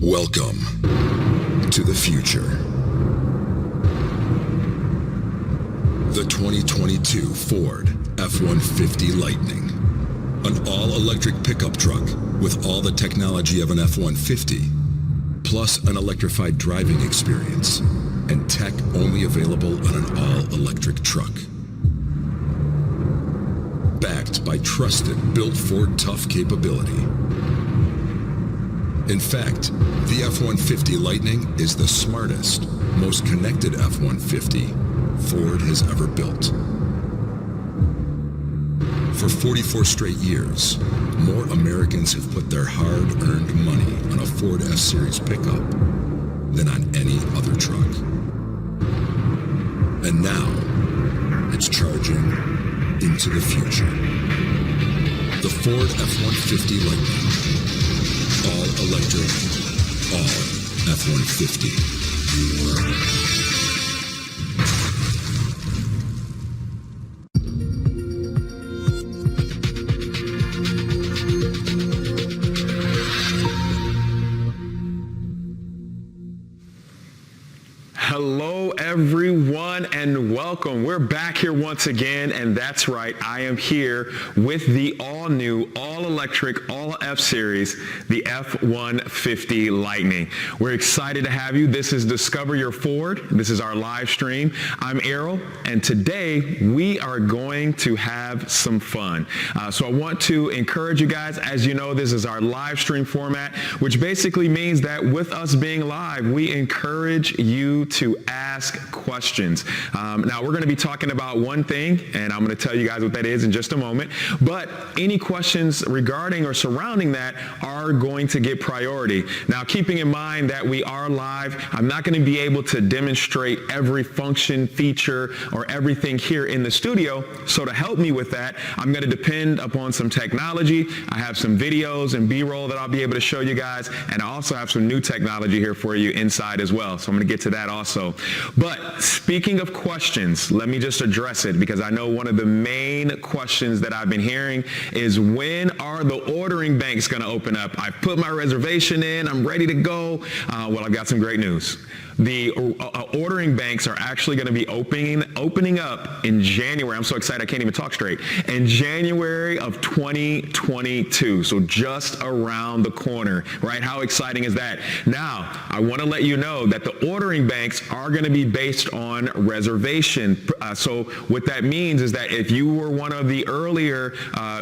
Welcome to the future. The 2022 Ford F-150 Lightning. An all-electric pickup truck with all the technology of an F-150, plus an electrified driving experience and tech only available on an all-electric truck. Backed by trusted built Ford tough capability. In fact, the F-150 Lightning is the smartest, most connected F-150 Ford has ever built. For 44 straight years, more Americans have put their hard-earned money on a Ford F-Series pickup than on any other truck. And now, it's charging into the future. The Ford F-150 Lightning. All electric, all F-150. Hello everyone and welcome. We're back here once again, and that's right, I am here with the all-new, all-electric, all F-Series, the F-150 Lightning. We're excited to have you. This is Discover Your Ford. This is our live stream. I'm Errol, and today we are going to have some fun. So I want to encourage you guys. As you know, this is our live stream format, which basically means that with us being live, we encourage you to ask questions. Now we're going to be talking about one thing, and I'm going to tell you guys what that is in just a moment, but any questions regarding or surrounding that are going to get priority. Now, keeping in mind that we are live, I'm not going to be able to demonstrate every function, feature, or everything here in the studio, so to help me with that, I'm going to depend upon some technology. I have some videos and B-roll that I'll be able to show you guys, and I also have some new technology here for you inside as well, so I'm going to get to that also. But speaking of questions, let me just address it, because I know one of the main questions that I've been hearing is, when are the ordering banks going to open up? I put my reservation in, I'm ready to go. Well, I've got some great news. The ordering banks are actually going to be opening up in January. I'm so excited I can't even talk straight. In January of 2022, so just around the corner, right? How exciting is that? Now, I want to let you know that the ordering banks are going to be based on reservation. So what that means is that if you were one of the earlier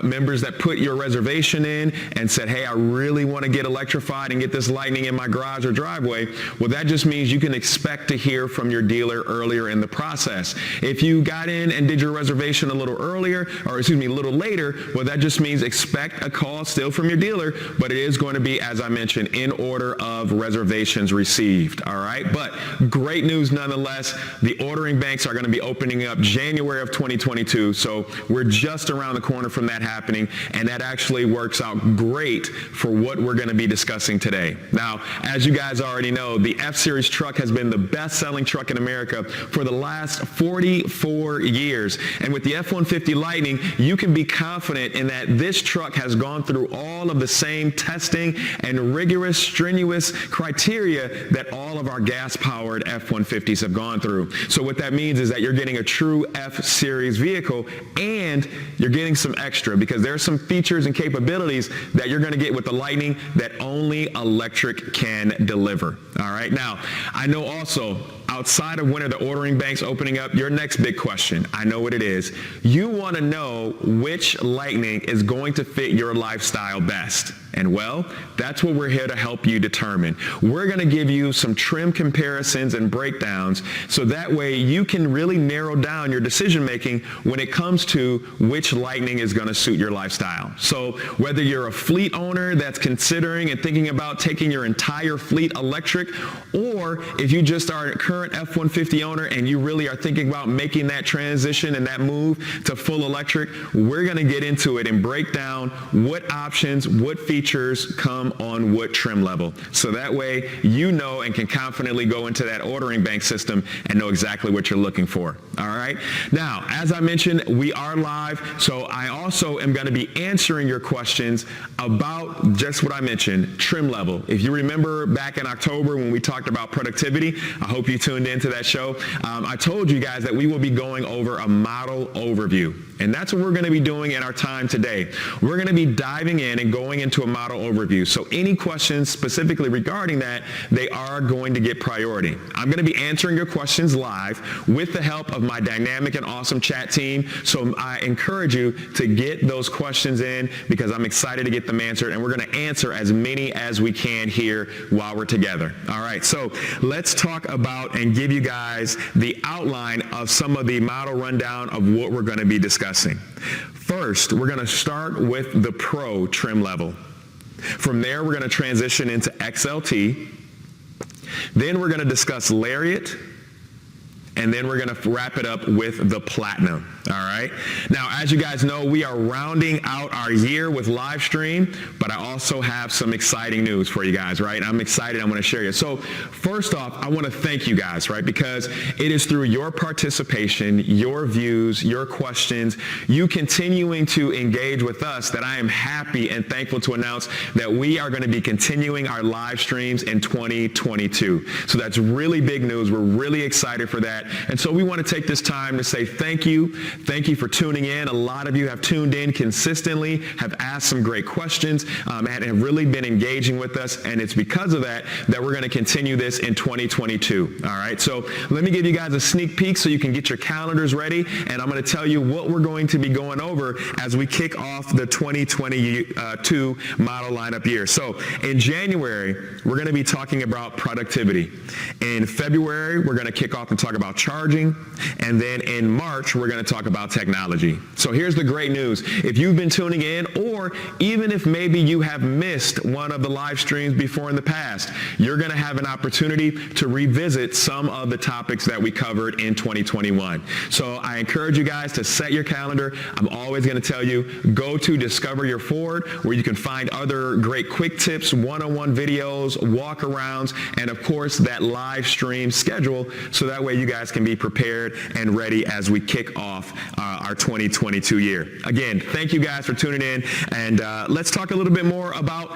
members that put your reservation in and said, hey, I really want to get electrified and get this Lightning in my garage or driveway, well, that just means you can expect to hear from your dealer earlier in the process. If you got in and did your reservation a little earlier, or excuse me, a little later, well, that just means expect a call still from your dealer, but it is going to be, as I mentioned, in order of reservations received, all right? But great news nonetheless, the ordering banks are going to be opening up January of 2022, so we're just around the corner from that happening, and that actually works out great for what we're going to be discussing today. Now, as you guys already know, the F-Series truck has been the best-selling truck in America for the last 44 years. And with the F-150 Lightning, you can be confident in that this truck has gone through all of the same testing and rigorous, strenuous criteria that all of our gas-powered F-150s have gone through. So what that means is that you're getting a true F-Series vehicle, and you're getting some extra, because there are some features and capabilities that you're going to get with the Lightning that only electric can deliver. All right. Now, I know also, outside of when are the ordering banks opening up, your next big question, I know what it is. You want to know which Lightning is going to fit your lifestyle best. And well, that's what we're here to help you determine. We're going to give you some trim comparisons and breakdowns, so that way you can really narrow down your decision making when it comes to which Lightning is going to suit your lifestyle. So whether you're a fleet owner that's considering and thinking about taking your entire fleet electric, or if you just are a current F-150 owner and you really are thinking about making that transition and that move to full electric, we're going to get into it and break down what options, what features features come on what trim level. So that way you know and can confidently go into that ordering bank system and know exactly what you're looking for. All right. Now, as I mentioned, we are live. So I also am going to be answering your questions about just what I mentioned, trim level. If you remember back in October when we talked about productivity, I hope you tuned into that show. I told you guys that we will be going over a model overview. And that's what we're going to be doing in our time today. We're going to be diving in and going into a model overview. So any questions specifically regarding that, they are going to get priority. I'm going to be answering your questions live with the help of my dynamic and awesome chat team. So I encourage you to get those questions in because I'm excited to get them answered, and we're going to answer as many as we can here while we're together. All right, so let's talk about and give you guys the outline of some of the model rundown of what we're going to be discussing. First, we're going to start with the Pro trim level. From there, we're going to transition into XLT. Then we're going to discuss Lariat. And then we're going to wrap it up with the Platinum. All right. Now, as you guys know, we are rounding out our year with live stream, but I also have some exciting news for you guys, right? I'm excited. I'm going to share you. So first off, I want to thank you guys, right? Because it is through your participation, your views, your questions, you continuing to engage with us that I am happy and thankful to announce that we are going to be continuing our live streams in 2022. So that's really big news. We're really excited for that. And so we want to take this time to say thank you. Thank you for tuning in. A lot of you have tuned in consistently, have asked some great questions, and have really been engaging with us. And it's because of that that we're going to continue this in 2022. All right. So let me give you guys a sneak peek so you can get your calendars ready. And I'm going to tell you what we're going to be going over as we kick off the 2022 model lineup year. So in January, we're going to be talking about productivity. In February, we're going to kick off and talk about charging. And then in March, we're going to talk about technology. So here's the great news. If you've been tuning in, or even if maybe you have missed one of the live streams before in the past, you're going to have an opportunity to revisit some of the topics that we covered in 2021. So I encourage you guys to set your calendar. I'm always going to tell you, go to Discover Your Ford, where you can find other great quick tips, one-on-one videos, walk-arounds, and of course that live stream schedule, so that way you guys can be prepared and ready as we kick off our 2022 year. Again, thank you guys for tuning in, and let's talk a little bit more about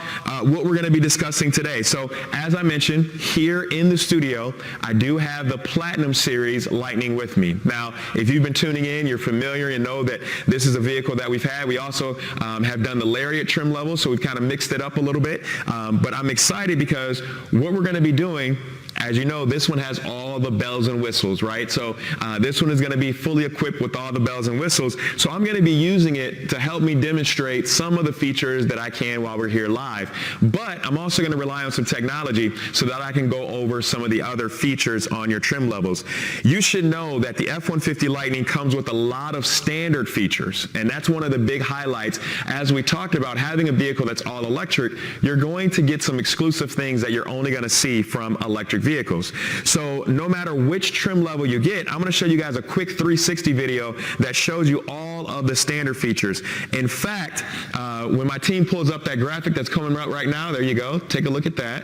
what we're going to be discussing today. So as I mentioned, here in the studio, I do have the Platinum Series Lightning with me. Now, if you've been tuning in, you're familiar and know that this is a vehicle that we've had. We also have done the Lariat trim level, so we've kind of mixed it up a little bit. But I'm excited because what we're going to be doing, as you know, this one has all the bells and whistles, right? So this one is going to be fully equipped with all the bells and whistles. So I'm going to be using it to help me demonstrate some of the features that I can while we're here live. But I'm also going to rely on some technology so that I can go over some of the other features on your trim levels. You should know that the F-150 Lightning comes with a lot of standard features, and that's one of the big highlights. As we talked about having a vehicle that's all electric, you're going to get some exclusive things that you're only going to see from electric vehicles. So no matter which trim level you get, I'm going to show you guys a quick 360 video that shows you all of the standard features. In fact, when my team pulls up that graphic that's coming up right now, there you go. Take a look at that.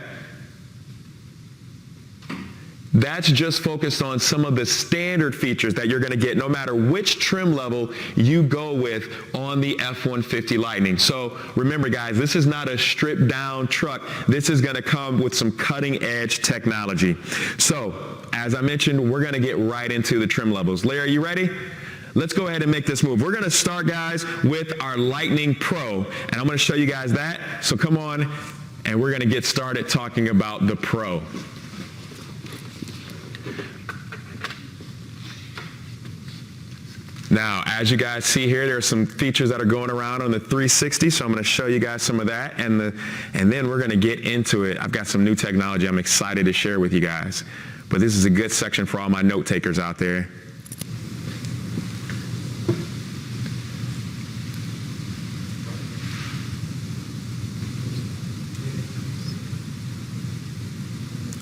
That's just focused on some of the standard features that you're going to get no matter which trim level you go with on the F-150 Lightning. So remember, guys, this is not a stripped down truck. This is going to come with some cutting edge technology. So as I mentioned, we're going to get right into the trim levels. Larry, you ready? Let's go ahead and make this move. We're going to start, guys, with our Lightning Pro, and I'm going to show you guys that. So come on, and we're going to get started talking about the Pro. Now, as you guys see here, there are some features that are going around on the 360, so I'm going to show you guys some of that, and then we're going to get into it. I've got some new technology I'm excited to share with you guys, but this is a good section for all my note takers out there.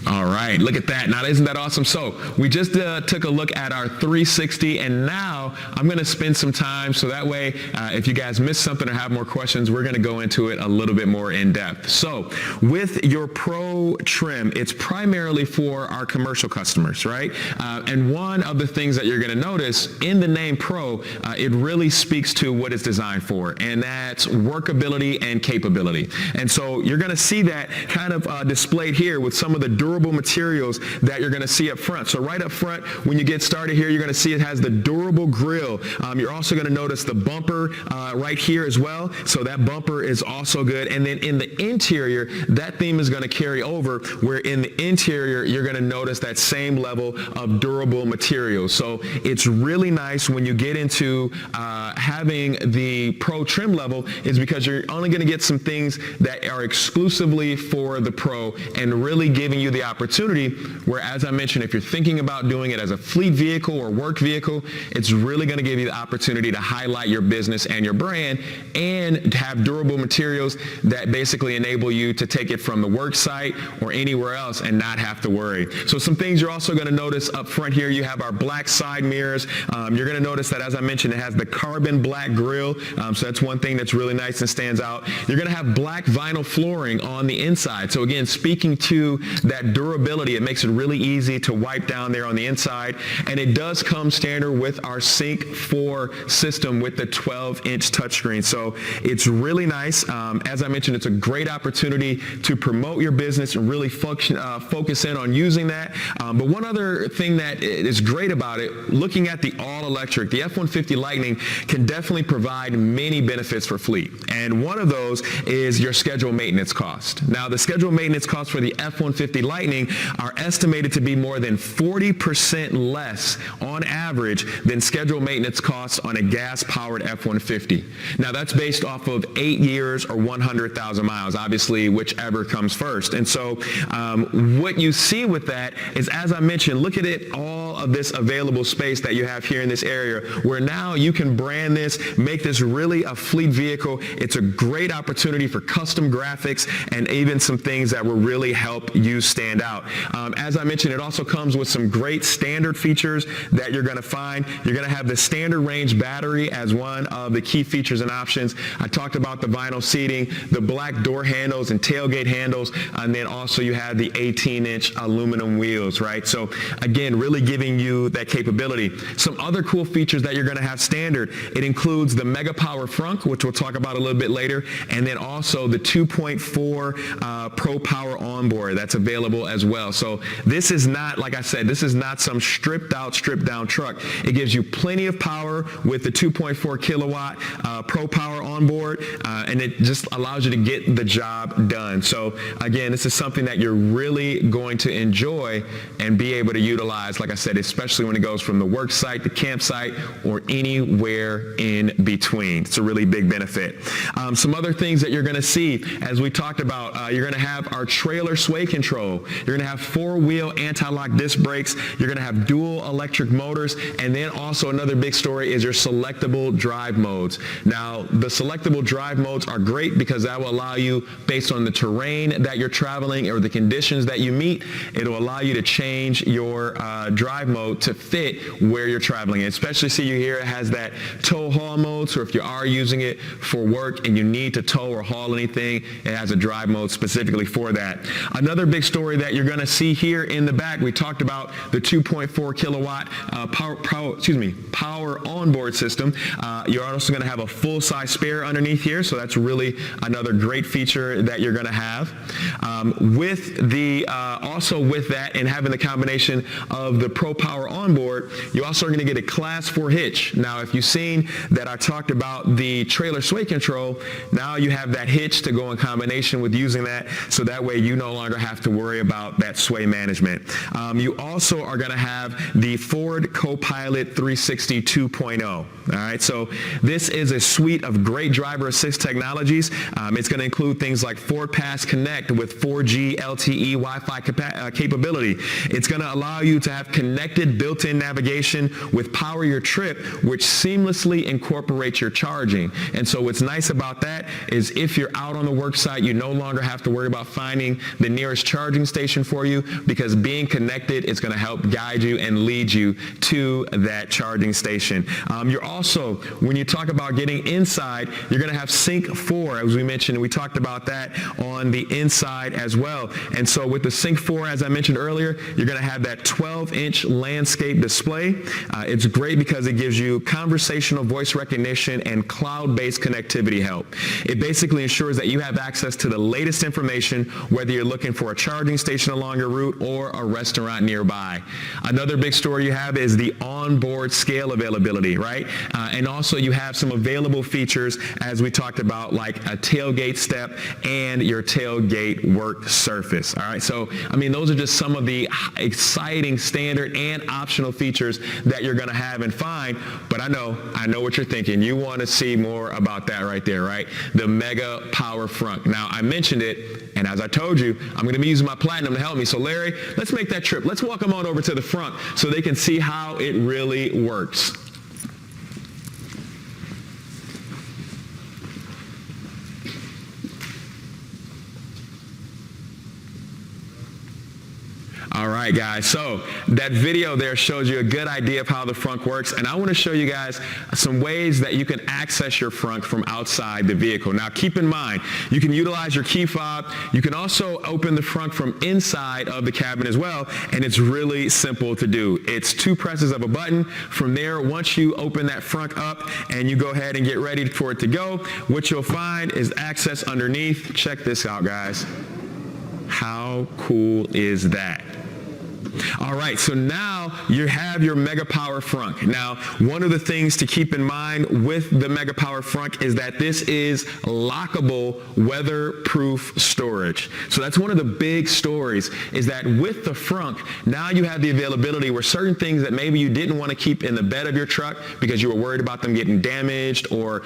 All right. right, look at that. Now, isn't that awesome? So we just took a look at our 360, and now I'm going to spend some time so that way if you guys miss something or have more questions, we're going to go into it a little bit more in depth. So with your Pro trim, it's primarily for our commercial customers, right? And one of the things that you're going to notice in the name Pro, it really speaks to what it's designed for, and that's workability and capability. And so you're going to see that kind of displayed here with some of the durable materials that you're going to see up front. So right up front, when you get started here, you're going to see it has the durable grille. You're also going to notice the bumper right here as well. So that bumper is also good. And then in the interior, that theme is going to carry over, where in the interior, you're going to notice that same level of durable materials. So it's really nice when you get into having the Pro trim level, is because you're only going to get some things that are exclusively for the Pro, and really giving you the opportunity where, as I mentioned, if you're thinking about doing it as a fleet vehicle or work vehicle, it's really going to give you the opportunity to highlight your business and your brand, and have durable materials that basically enable you to take it from the work site or anywhere else and not have to worry. So some things you're also going to notice up front here, you have our black side mirrors. You're going to notice that, as I mentioned, it has the carbon black grille. So that's one thing that's really nice and stands out. You're going to have black vinyl flooring on the inside. So again, speaking to that durability, it makes it really easy to wipe down there on the inside. And it does come standard with our Sync 4 system with the 12-inch touchscreen. So it's really nice. As I mentioned, it's a great opportunity to promote your business and really focus in on using that. But one other thing that is great about it, looking at the all-electric, the F-150 Lightning can definitely provide many benefits for fleet. And one of those is your scheduled maintenance cost. Now, the scheduled maintenance costs for the F-150 Lightning are estimated to be more than 40% less on average than scheduled maintenance costs on a gas-powered F-150. Now, that's based off of 8 years or 100,000 miles, obviously whichever comes first. And so what you see with that is, as I mentioned, look at it, all of this available space that you have here in this area, where now you can brand this, make this really a fleet vehicle. It's a great opportunity for custom graphics and even some things that will really help you stand out. As I mentioned, it also comes with some great standard features that you're going to find. You're going to have the standard range battery as one of the key features and options. I talked about the vinyl seating, the black door handles and tailgate handles, and then also you have the 18-inch aluminum wheels, right? So again, really giving you that capability. Some other cool features that you're going to have standard, it includes the Mega Power front, which we'll talk about a little bit later, and then also the 2.4 Pro Power onboard that's available as well. So this is not, like I said, this is not some stripped out, stripped down truck. It gives you plenty of power with the 2.4 kilowatt Pro Power onboard, and it just allows you to get the job done. So again, this is something that you're really going to enjoy and be able to utilize, like I said, especially when it goes from the work site, the campsite, or anywhere in between. It's a really big benefit. Some other things that you're going to see, as we talked about, you're going to have our trailer sway control. You're going to have 4-wheel anti-lock disc brakes. You're going to have dual electric motors. And then also another big story is your selectable drive modes. Now, the selectable drive modes are great because that will allow you, based on the terrain that you're traveling or the conditions that you meet, it'll allow you to change your drive mode to fit where you're traveling. Especially, see you here, it has that tow haul mode. So if you are using it for work and you need to tow or haul anything, it has a drive mode specifically for that. Another big story that you're going to see here in the back, we talked about the 2.4 kilowatt power onboard system. You're also going to have a full-size spare underneath here, so that's really another great feature that you're going to have. Also with that, and having the combination of the Pro Power onboard, you also are going to get a Class 4 hitch. Now, if you've seen that I talked about the trailer sway control, now you have that hitch to go in combination with using that, so that way you no longer have to worry about that sway management. You also are going to have the Ford Co-Pilot 360 2.0. All right, so this is a suite of great driver assist technologies. It's going to include things like Ford Pass Connect with 4G LTE Wi-Fi capability. It's going to allow you to have connect connected built-in navigation with Power Your Trip, which seamlessly incorporates your charging. And so what's nice about that is if you're out on the work site, you no longer have to worry about finding the nearest charging station for you, because being connected is going to help guide you and lead you to that charging station. You're also, when you talk about getting inside, you're going to have Sync 4, as we mentioned. We talked about that on the inside as well. And so with the Sync 4, as I mentioned earlier, you're going to have that 12-inch landscape display. It's great because it gives you conversational voice recognition and cloud-based connectivity help. It basically ensures that you have access to the latest information, whether you're looking for a charging station along your route or a restaurant nearby. Another big story you have is the onboard scale availability, right? And also you have some available features, as we talked about, like a tailgate step and your tailgate work surface. All right, so I mean, those are just some of the exciting standard and optional features that you're going to have and find. But I know what you're thinking. You want to see more about that right there, right? The Mega Power Front. Now, I mentioned it, and as I told you, I'm going to be using my Platinum to help me. So Larry, let's make that trip. Let's walk them on over to the front so they can see how it really works. All right, guys, so that video there shows you a good idea of how the frunk works, and I want to show you guys some ways that you can access your frunk from outside the vehicle. Now, keep in mind, you can utilize your key fob. You can also open the frunk from inside of the cabin as well, and it's really simple to do. It's 2 presses of a button. From there, once you open that frunk up and you go ahead and get ready for it to go, what you'll find is access underneath. Check this out, guys. How cool is that? All right, so now you have your Mega Power Frunk. Now, one of the things to keep in mind with the Mega Power Frunk is that this is lockable, weatherproof storage. So that's one of the big stories, is that with the frunk, now you have the availability where certain things that maybe you didn't want to keep in the bed of your truck because you were worried about them getting damaged or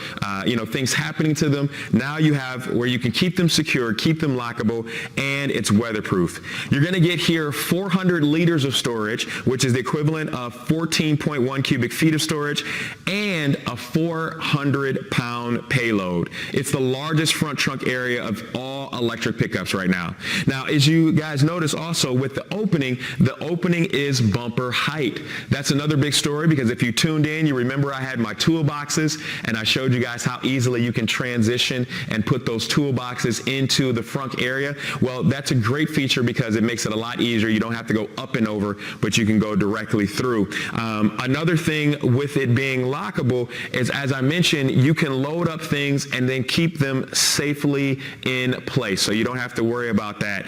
things happening to them, now you have where you can keep them secure, keep them lockable, and it's weatherproof. You're going to get here 400 liters of storage, which is the equivalent of 14.1 cubic feet of storage, and a 400-pound payload. It's the largest front trunk area of all electric pickups right now. Now, as you guys notice also with the opening is bumper height. That's another big story, because if you tuned in, you remember I had my toolboxes, and I showed you guys how easily you can transition and put those toolboxes into the front area. Well, that's a great feature because it makes it a lot easier. You don't have to go up and over, but you can go directly through. Another thing with it being lockable is, as I mentioned, you can load up things and then keep them safely in place, so you don't have to worry about that.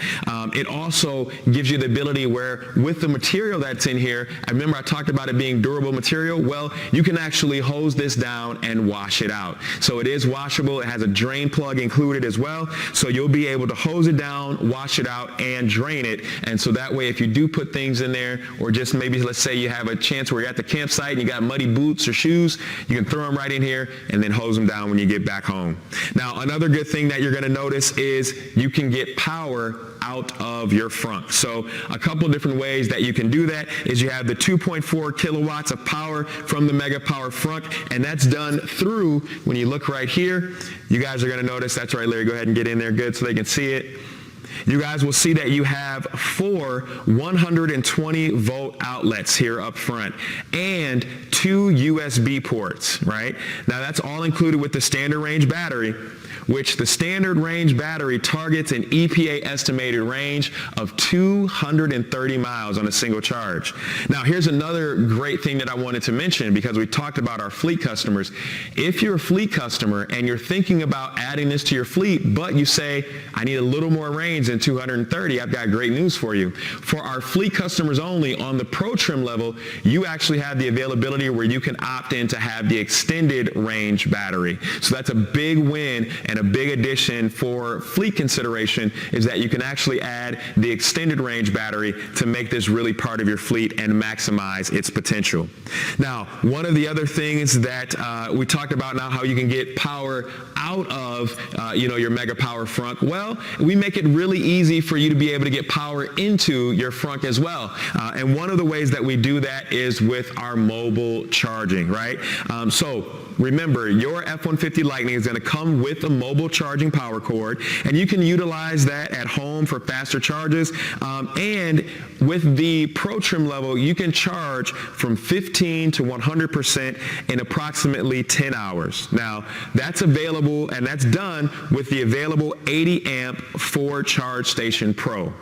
It also gives you the ability where with the material that's in here, I remember I talked about it being durable material. Well, you can actually hose this down and wash it out. So it is washable. It has a drain plug included as well, so you'll be able to hose it down, wash it out, and drain it. And so that way, if you do put things in there, or just maybe let's say you have a chance where you're at the campsite and you got muddy boots or shoes, you can throw them right in here and then hose them down when you get back home. Now, another good thing that you're going to notice is you can get power out of your frunk. So a couple different ways that you can do that is you have the 2.4 kilowatts of power from the Mega Power Frunk, and that's done through, when you look right here, you guys are going to notice, that's right, Larry, go ahead and get in there good so they can see it. You guys will see that you have 4 120 volt outlets here up front and 2 USB ports, right? Now that's all included with the standard range battery, which the standard range battery targets an EPA estimated range of 230 miles on a single charge. Now, here's another great thing that I wanted to mention, because we talked about our fleet customers. If you're a fleet customer and you're thinking about adding this to your fleet, but you say, I need a little more range than 230, I've got great news for you. For our fleet customers only, on the Pro Trim level, you actually have the availability where you can opt in to have the extended range battery. So that's a big win, And a big addition for fleet consideration is that you can actually add the extended range battery to make this really part of your fleet and maximize its potential. Now, one of the other things that we talked about now, how you can get power out of your Mega Power frunk. Well, we make it really easy for you to be able to get power into your frunk as well. And one of the ways that we do that is with our mobile charging, right? So remember, your F-150 Lightning is going to come with a mobile charging power cord, and you can utilize that at home for faster charges. And with the Pro trim level, you can charge from 15 to 100% in approximately 10 hours. Now, that's available, and that's done with the available 80 amp Ford Charge Station Pro.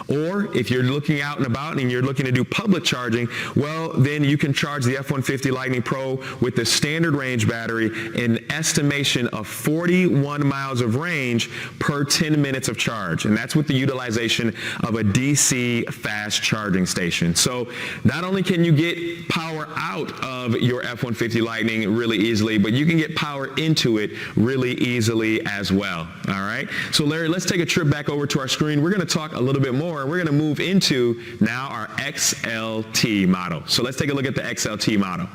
Or if you're looking out and about and you're looking to do public charging, well, then you can charge the F-150 Lightning Pro with the standard range battery, an estimation of 41 miles of range per 10 minutes of charge. And that's with the utilization of a DC fast charging station. So not only can you get power out of your F-150 Lightning really easily, but you can get power into it really easily as well. All right. So Larry, let's take a trip back over to our screen. We're going to talk a little bit more. We're going to move into now our XLT model. So let's take a look at the XLT model.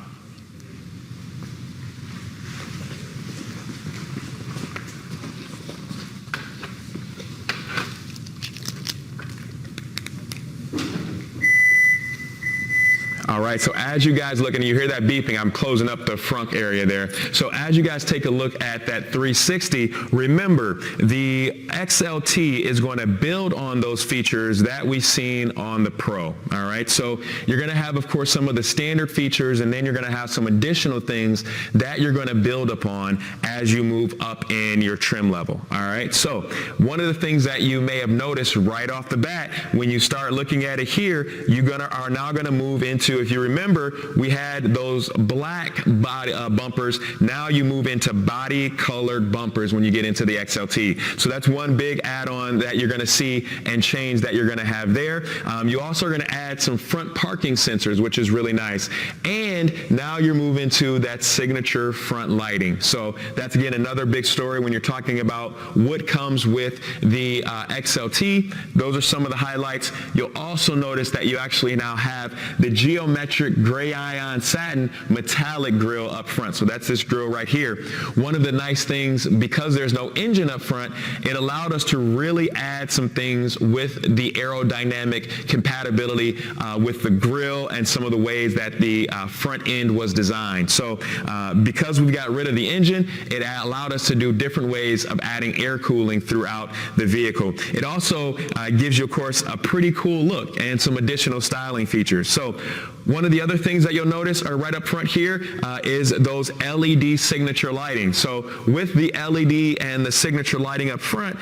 All right, so as you guys look and you hear that beeping, I'm closing up the front area there. So as you guys take a look at that 360, remember the XLT is going to build on those features that we've seen on the Pro. All right, so you're going to have, of course, some of the standard features, and then you're going to have some additional things that you're going to build upon as you move up in your trim level. All right, so one of the things that you may have noticed right off the bat when you start looking at it here, you are now going to move into, if you remember, we had those black body bumpers. Now you move into body colored bumpers when you get into the XLT. So that's one big add-on that you're going to see and change that you're going to have there. You also are going to add some front parking sensors, which is really nice. And now you're moving to that signature front lighting. So that's, again, another big story when you're talking about what comes with the XLT. Those are some of the highlights. You'll also notice that you actually now have the geometric gray ion satin metallic grille up front. So that's this grille right here. One of the nice things, because there's no engine up front, it allowed us to really add some things with the aerodynamic compatibility with the grille and some of the ways that the front end was designed. So because we got rid of the engine, it allowed us to do different ways of adding air cooling throughout the vehicle. It also gives you, of course, a pretty cool look and some additional styling features. So one of the other things that you'll notice are right up front here is those LED signature lighting. So with the LED and the signature lighting up front,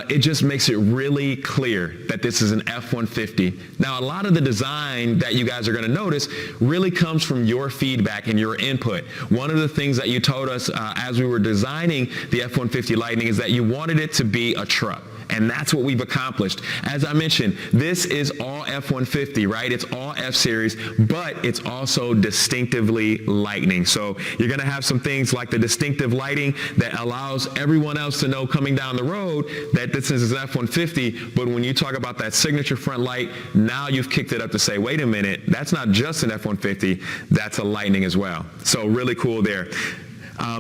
it just makes it really clear that this is an F-150. Now, a lot of the design that you guys are going to notice really comes from your feedback and your input. One of the things that you told us as we were designing the F-150 Lightning is that you wanted it to be a truck. And that's what we've accomplished. As I mentioned, this is all F-150, right? It's all F-Series, but it's also distinctively Lightning. So you're going to have some things like the distinctive lighting that allows everyone else to know coming down the road that this is an F-150, but when you talk about that signature front light, now you've kicked it up to say, wait a minute, that's not just an F-150, that's a Lightning as well. So really cool there.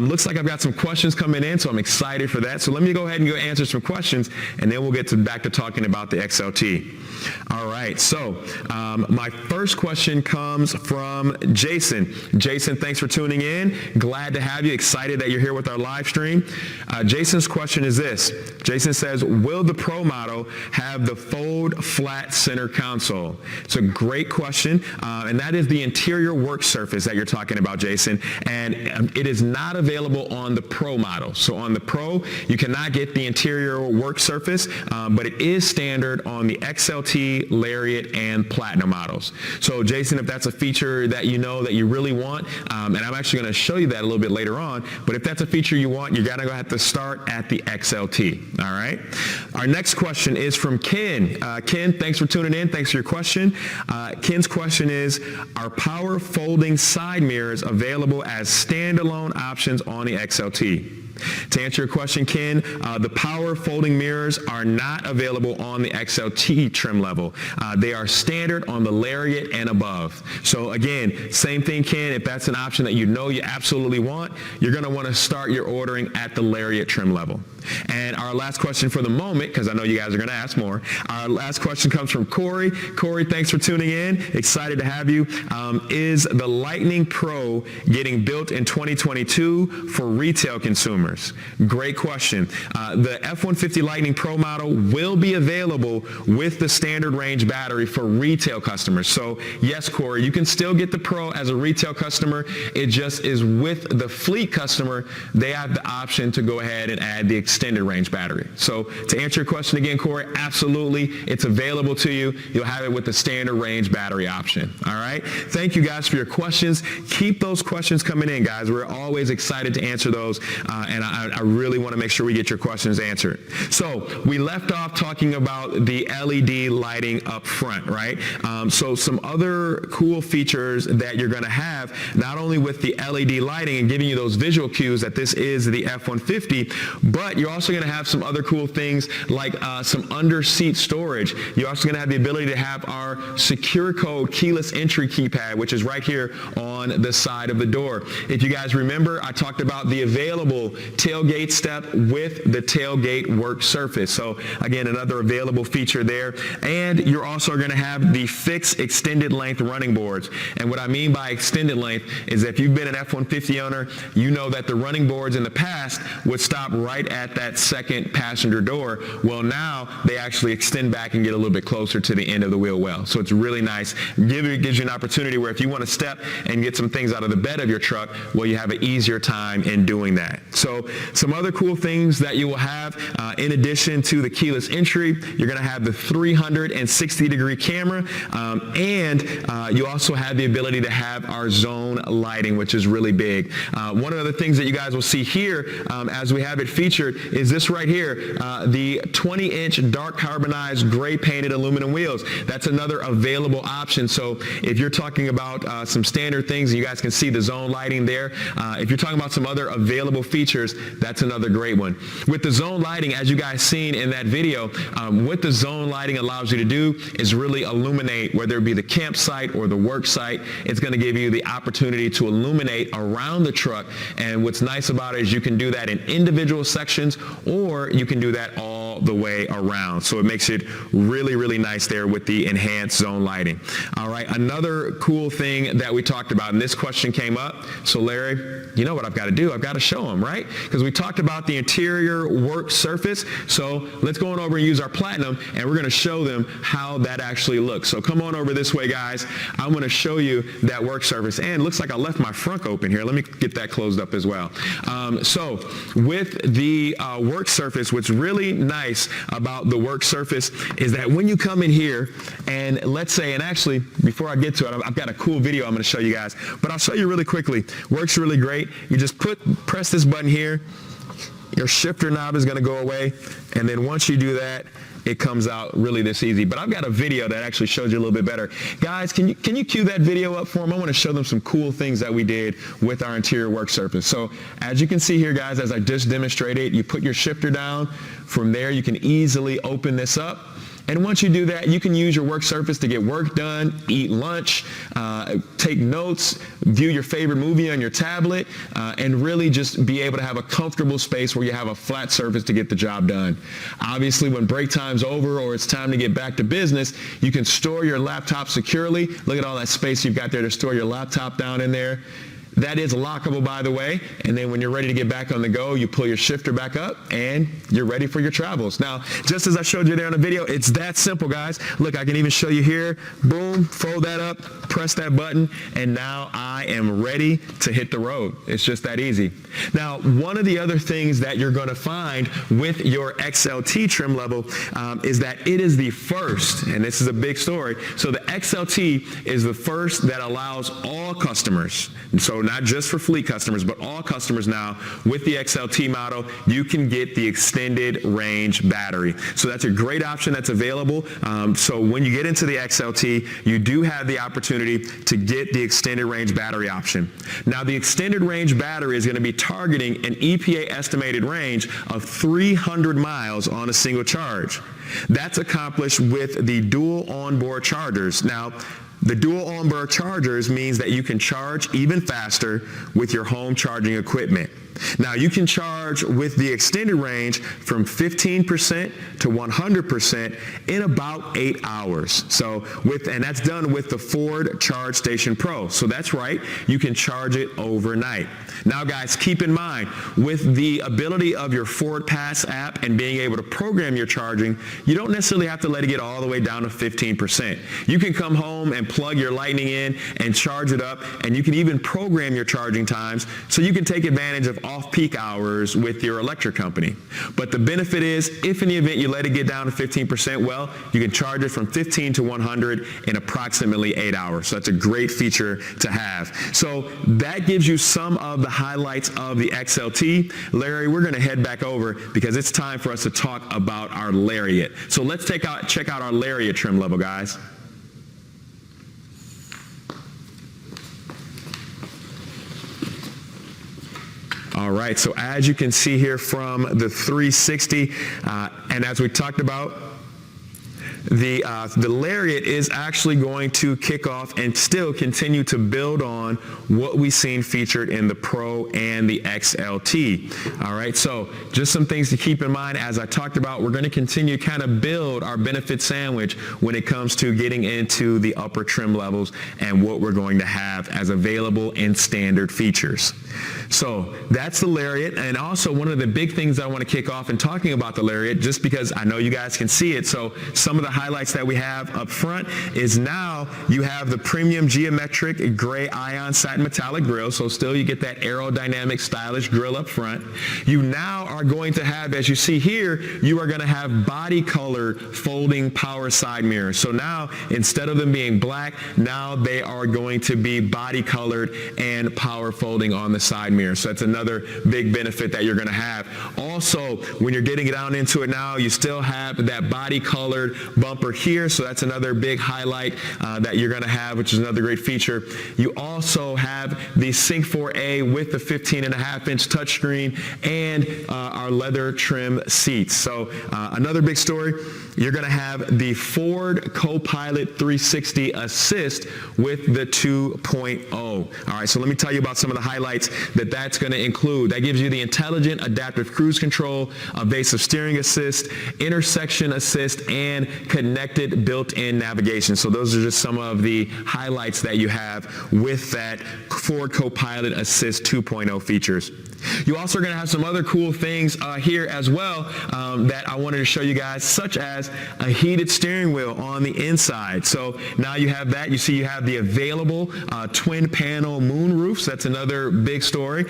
Looks like I've got some questions coming in, so I'm excited for that. So let me go ahead and go answer some questions, and then we'll get back to talking about the XLT. All right, so my first question comes from Jason. Jason, thanks for tuning in. Glad to have you. Excited that you're here with our live stream. Jason's question is this. Jason says, will the Pro model have the fold flat center console? It's a great question, and that is the interior work surface that you're talking about, Jason, and it is not available on the Pro model. So on the Pro, you cannot get the interior work surface, but it is standard on the XLT, Lariat, and Platinum models. So Jason, if that's a feature that you know that you really want, and I'm actually going to show you that a little bit later on, but if that's a feature you want, you're going to have to start at the XLT. All right. Our next question is from Ken. Ken, thanks for tuning in. Thanks for your question. Ken's question is, are power folding side mirrors available as standalone options on the XLT? To answer your question, Ken, the power folding mirrors are not available on the XLT trim level. They are standard on the Lariat and above. So again, same thing, Ken, if that's an option that you know you absolutely want, you're going to want to start your ordering at the Lariat trim level. And our last question for the moment, because I know you guys are going to ask more, our last question comes from Corey. Corey, thanks for tuning in. Excited to have you. Is the Lightning Pro getting built in 2022 for retail consumers? Great question. The F-150 Lightning Pro model will be available with the standard range battery for retail customers. So yes, Corey, you can still get the Pro as a retail customer. It just is with the fleet customer, they have the option to go ahead and add the extended range battery. So to answer your question again, Corey, absolutely, it's available to you. You'll have it with the standard range battery option. All right. Thank you guys for your questions. Keep those questions coming in, guys. We're always excited to answer those, and I really want to make sure we get your questions answered. So we left off talking about the LED lighting up front, right? So some other cool features that you're going to have, not only with the LED lighting and giving you those visual cues that this is the F-150, but you're also going to have some other cool things like some under seat storage. You're also going to have the ability to have our secure code keyless entry keypad, which is right here on the side of the door. If you guys remember, I talked about the available tailgate step with the tailgate work surface. So again, another available feature there. And you're also going to have the fixed extended length running boards. And what I mean by extended length is if you've been an F-150 owner, you know that the running boards in the past would stop right at that second passenger door. Well, now they actually extend back and get a little bit closer to the end of the wheel well. So it's really nice. Gives you an opportunity where if you want to step and get some things out of the bed of your truck, well, you have an easier time in doing that. So some other cool things that you will have, in addition to the keyless entry, you're going to have the 360-degree camera, and you also have the ability to have our zone lighting, which is really big. One of the things that you guys will see here as we have it featured is this right here, the 20-inch dark carbonized gray painted aluminum wheels. That's another available option. So if you're talking about some standard things, you guys can see the zone lighting there. If you're talking about some other available features, that's another great one. With the zone lighting, as you guys seen in that video, what the zone lighting allows you to do is really illuminate, whether it be the campsite or the work site. It's going to give you the opportunity to illuminate around the truck. And what's nice about it is you can do that in individual sections, or you can do that all the way around. So it makes it really, really nice there with the enhanced zone lighting. All right, another cool thing that we talked about, and this question came up. So Larry, you know what I've got to do? I've got to show them, right? Because we talked about the interior work surface. So let's go on over and use our platinum, and we're going to show them how that actually looks. So come on over this way, guys. I'm going to show you that work surface. And it looks like I left my front open here. Let me get that closed up as well. So with the work surface, what's really nice about the work surface is that when you come in here, and let's say, and actually before I get to it, I've got a cool video I'm going to show you guys, but I'll show you really quickly. Works really great. You just press this button here, your shifter knob is going to go away, and then once you do that, it comes out really this easy. But I've got a video that actually shows you a little bit better. Guys, can you cue that video up for them? I want to show them some cool things that we did with our interior work surface. So as you can see here, guys, as I just demonstrated, you put your shifter down. From there, you can easily open this up. And once you do that, you can use your work surface to get work done, eat lunch, take notes, view your favorite movie on your tablet, and really just be able to have a comfortable space where you have a flat surface to get the job done. Obviously, when break time's over or it's time to get back to business, you can store your laptop securely. Look at all that space you've got there to store your laptop down in there. That is lockable, by the way, and then when you're ready to get back on the go, you pull your shifter back up and you're ready for your travels. Now, just as I showed you there in the video, it's that simple, guys. Look, I can even show you here. Boom, fold that up, press that button, and now I am ready to hit the road. It's just that easy. Now, one of the other things that you're going to find with your XLT trim level is that it is the first, and this is a big story, so the XLT is the first that allows all customers, so not just for fleet customers, but all customers now with the XLT model, you can get the extended range battery. So that's a great option that's available. So when you get into the XLT, you do have the opportunity to get the extended range battery option. Now the extended range battery is going to be targeting an EPA estimated range of 300 miles on a single charge. That's accomplished with the dual onboard chargers. Now, the dual onboard chargers means that you can charge even faster with your home charging equipment. Now, you can charge with the extended range from 15% to 100% in about 8 hours. And that's done with the Ford Charge Station Pro. So that's right, you can charge it overnight. Now, guys, keep in mind, with the ability of your Ford Pass app and being able to program your charging, you don't necessarily have to let it get all the way down to 15%. You can come home and plug your Lightning in and charge it up, and you can even program your charging times so you can take advantage of off-peak hours with your electric company. But the benefit is, if in the event you let it get down to 15%, well, you can charge it from 15 to 100 in approximately 8 hours. So that's a great feature to have. So that gives you some of the highlights of the XLT. Larry, we're going to head back over because it's time for us to talk about our Lariat. So let's check out our Lariat trim level, guys. All right, so as you can see here from the 360, and as we talked about, the Lariat is actually going to kick off and still continue to build on what we've seen featured in the Pro and the XLT. All right, so just some things to keep in mind. As I talked about, we're going to continue to kind of build our benefit sandwich when it comes to getting into the upper trim levels and what we're going to have as available in standard features. So that's the Lariat, and also one of the big things I want to kick off in talking about the Lariat, just because I know you guys can see it. So some of the highlights that we have up front is now you have the premium geometric gray ion satin metallic grille. So still you get that aerodynamic stylish grille up front. You now are going to have, as you see here, you are going to have body colored folding power side mirrors. So now instead of them being black, now they are going to be body colored and power folding on the side mirror. So that's another big benefit that you're going to have. Also, when you're getting down into it now, you still have that body colored bumper here. So that's another big highlight that you're going to have, which is another great feature. You also have the Sync 4A with the 15.5-inch touchscreen and our leather trim seats. So another big story, you're going to have the Ford Copilot 360 Assist with the 2.0. All right, so let me tell you about some of the highlights that's going to include. That gives you the intelligent adaptive cruise control, evasive steering assist, intersection assist, and connected built-in navigation. So those are just some of the highlights that you have with that Ford Copilot Assist 2.0 features. You also are going to have some other cool things here as well that I wanted to show you guys, such as a heated steering wheel on the inside. So now you have that. You see you have the available twin panel moon roofs. That's another big story.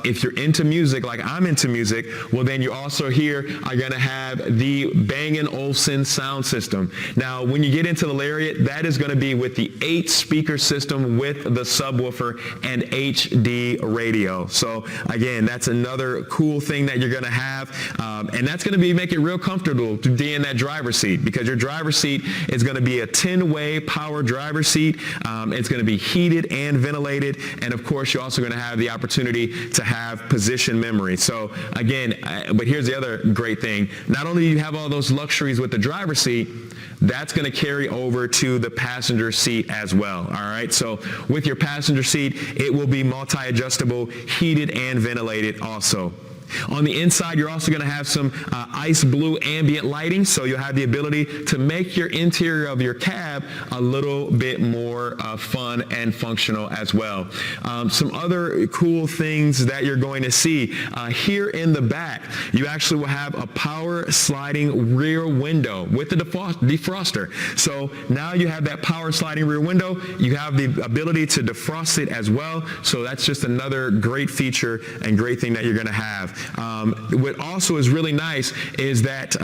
If you're into music, like I'm into music, well then you also here are going to have the Bang & Olufsen sound system. Now when you get into the Lariat, that is going to be with the 8-speaker system with the subwoofer and HD radio. So again, that's another cool thing that you're going to have, and that's going to make it real comfortable to be in that driver's seat, because your driver's seat is going to be a 10-way power driver's seat. It's going to be heated and ventilated, and of course you're also going to have the opportunity to have position memory. So again, but here's the other great thing. Not only do you have all those luxuries with the driver's seat, that's going to carry over to the passenger seat as well. All right, so with your passenger seat, it will be multi-adjustable, heated and ventilated also. On the inside, you're also going to have some ice blue ambient lighting, so you'll have the ability to make your interior of your cab a little bit more fun and functional as well. Some other cool things that you're going to see here in the back, you actually will have a power sliding rear window with the defroster. So now you have that power sliding rear window. You have the ability to defrost it as well. So that's just another great feature and great thing that you're going to have. What also is really nice is that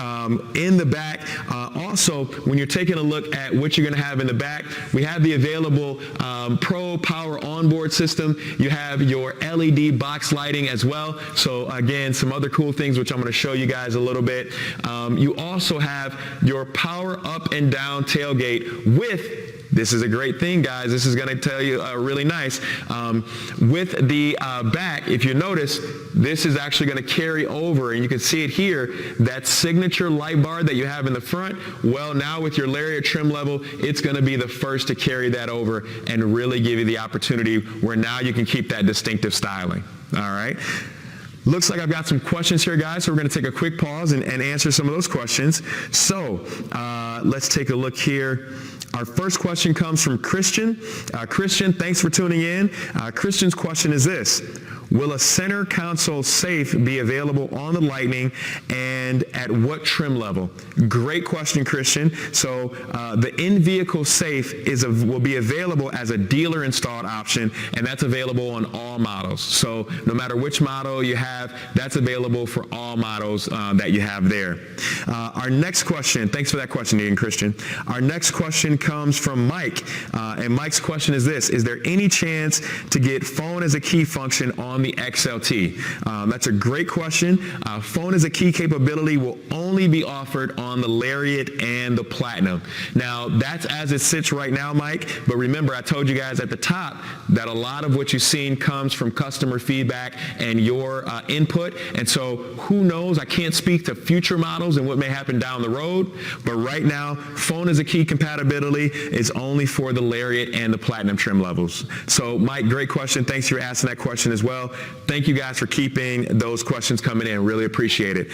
in the back, also when you're taking a look at what you're going to have in the back, we have the available Pro Power onboard system. You have your LED box lighting as well. So again, some other cool things which I'm going to show you guys a little bit. You also have your power up and down tailgate with, this is a great thing, guys. This is going to tell you really nice. With the back, if you notice, this is actually going to carry over, and you can see it here, that signature light bar that you have in the front. Well, now with your Lariat trim level, it's going to be the first to carry that over and really give you the opportunity where now you can keep that distinctive styling. All right. Looks like I've got some questions here, guys, so we're going to take a quick pause and answer some of those questions. So let's take a look here. Our first question comes from Christian. Christian, thanks for tuning in. Christian's question is this: will a center console safe be available on the Lightning, and at what trim level? Great question, Christian. So the in-vehicle safe will be available as a dealer installed option, and that's available on all models. So no matter which model you have, that's available for all models that you have there. Our next question, thanks for that question again, Christian. Our next question comes from Mike, and Mike's question is this: is there any chance to get phone as a key function on the XLT? That's a great question. Phone as a key capability will only be offered on the Lariat and the Platinum. Now, that's as it sits right now, Mike, but remember, I told you guys at the top that a lot of what you've seen comes from customer feedback and your input, and so who knows, I can't speak to future models and what may happen down the road, but right now, phone as a key compatibility is only for the Lariat and the Platinum trim levels. So, Mike, great question. Thanks for asking that question as well. Thank you guys for keeping those questions coming in. Really appreciate it.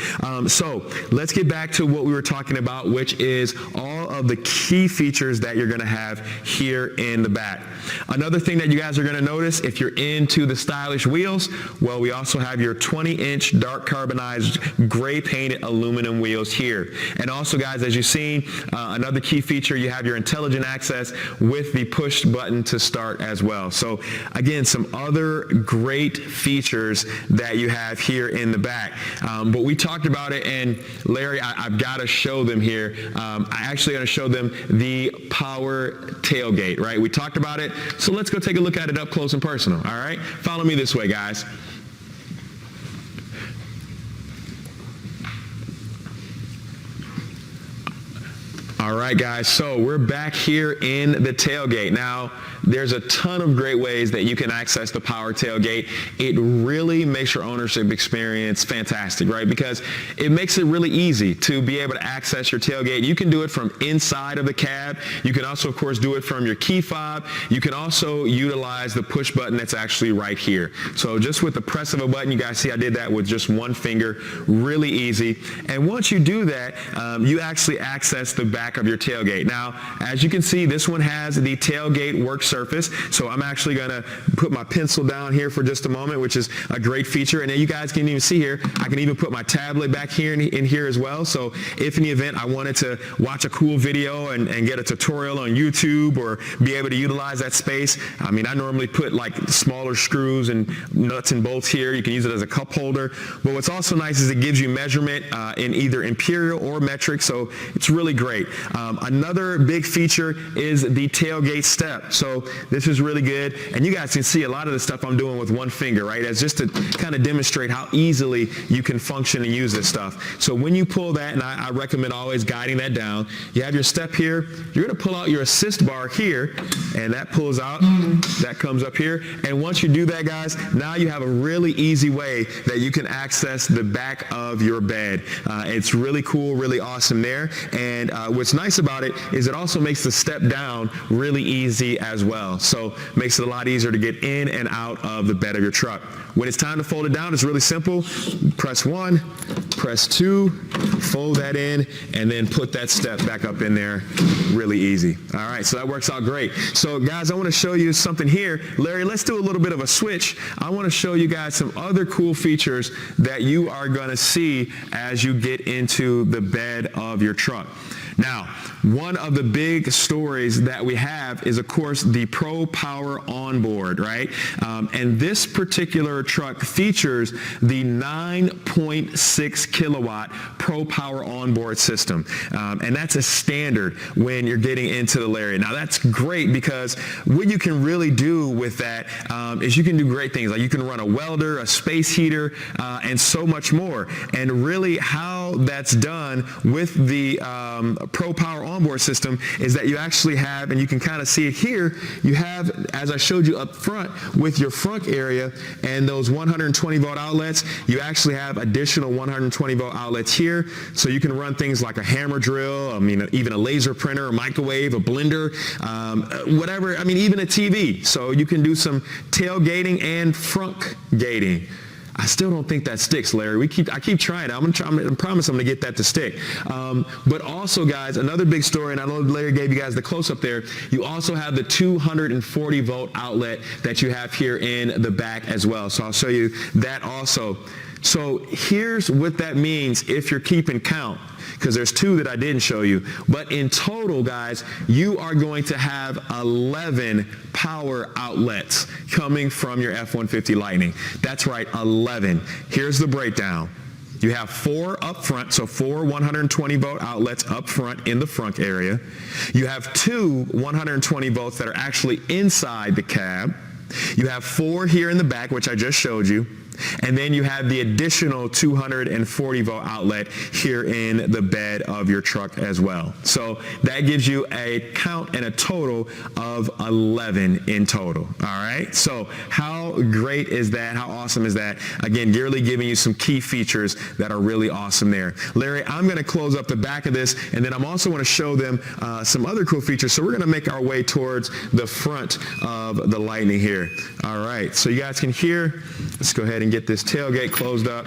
So let's get back to what we were talking about, which is all of the key features that you're going to have here in the back. Another thing that you guys are going to notice if you're into the stylish wheels, well, we also have your 20-inch dark carbonized gray painted aluminum wheels here. And also, guys, as you've seen, another key feature, you have your intelligent access with the push button to start as well. So again, some other great features that you have here in the back. But we talked about it, and Larry, I've got to show them here. I actually got to show them the power tailgate, right? We talked about it, so let's go take a look at it up close and personal, all right? Follow me this way, guys. All right, guys, so we're back here in the tailgate. Now, there's a ton of great ways that you can access the power tailgate. It really makes your ownership experience fantastic, right? Because it makes it really easy to be able to access your tailgate. You can do it from inside of the cab. You can also, of course, do it from your key fob. You can also utilize the push button that's actually right here. So just with the press of a button, you guys see I did that with just one finger, really easy. And once you do that, you actually access the back of your tailgate. Now, as you can see, this one has the tailgate work surface. So I'm actually going to put my pencil down here for just a moment, which is a great feature. And then you guys can even see here, I can even put my tablet back here in here as well. So if in the event I wanted to watch a cool video and get a tutorial on YouTube or be able to utilize that space, I mean, I normally put like smaller screws and nuts and bolts here. You can use it as a cup holder. But what's also nice is it gives you measurement in either imperial or metric. So it's really great. Another big feature is the tailgate step. So this is really good. And you guys can see a lot of the stuff I'm doing with one finger, right? As just to kind of demonstrate how easily you can function and use this stuff. So when you pull that, and I recommend always guiding that down, you have your step here. You're going to pull out your assist bar here, and that pulls out. That comes up here. And once you do that, guys, now you have a really easy way that you can access the back of your bed. It's really cool, really awesome there. And what's nice about it is it also makes the step down really easy as well. So makes it a lot easier to get in and out of the bed of your truck. When it's time to fold it down, it's really simple. Press 1, press 2, fold that in, and then put that step back up in there. Really easy. All right, so that works out great. So guys, I want to show you something here. Larry, let's do a little bit of a switch. I want to show you guys some other cool features that you are going to see as you get into the bed of your truck. Now, one of the big stories that we have is, of course, the Pro Power Onboard, right? And this particular truck features the 9.6 kilowatt Pro Power Onboard system. And that's a standard when you're getting into the Lariat. Now, that's great because what you can really do with that is you can do great things. Like you can run a welder, a space heater, and so much more. And really how that's done with the Pro Power Onboard system is that you actually have, and you can kind of see it here, you have, as I showed you up front with your front area and those 120 volt outlets, you actually have additional 120 volt outlets here. So you can run things like a hammer drill, even a laser printer, a microwave, a blender, whatever, even a TV. So you can do some tailgating and front gating. I still don't think that sticks, Larry. I keep trying. I promise I'm going to get that to stick. But also, guys, another big story, and I know Larry gave you guys the close-up there, you also have the 240 volt outlet that you have here in the back as well. So I'll show you that also. So here's what that means if you're keeping count, because there's two that I didn't show you. But in total, guys, you are going to have 11 power outlets coming from your F-150 Lightning. That's right, 11. Here's the breakdown. You have 4 up front, so 4 120 volt outlets up front in the front area. You have 2 120 volts that are actually inside the cab. You have 4 here in the back, which I just showed you. And then you have the additional 240 volt outlet here in the bed of your truck as well. So that gives you a count and a total of 11 in total. All right. So how great is that? How awesome is that? Again, really giving you some key features that are really awesome there. Larry, I'm going to close up the back of this, and then I'm also going to show them some other cool features. So we're going to make our way towards the front of the Lightning here. All right. So you guys can hear. Let's go ahead and get this tailgate closed up.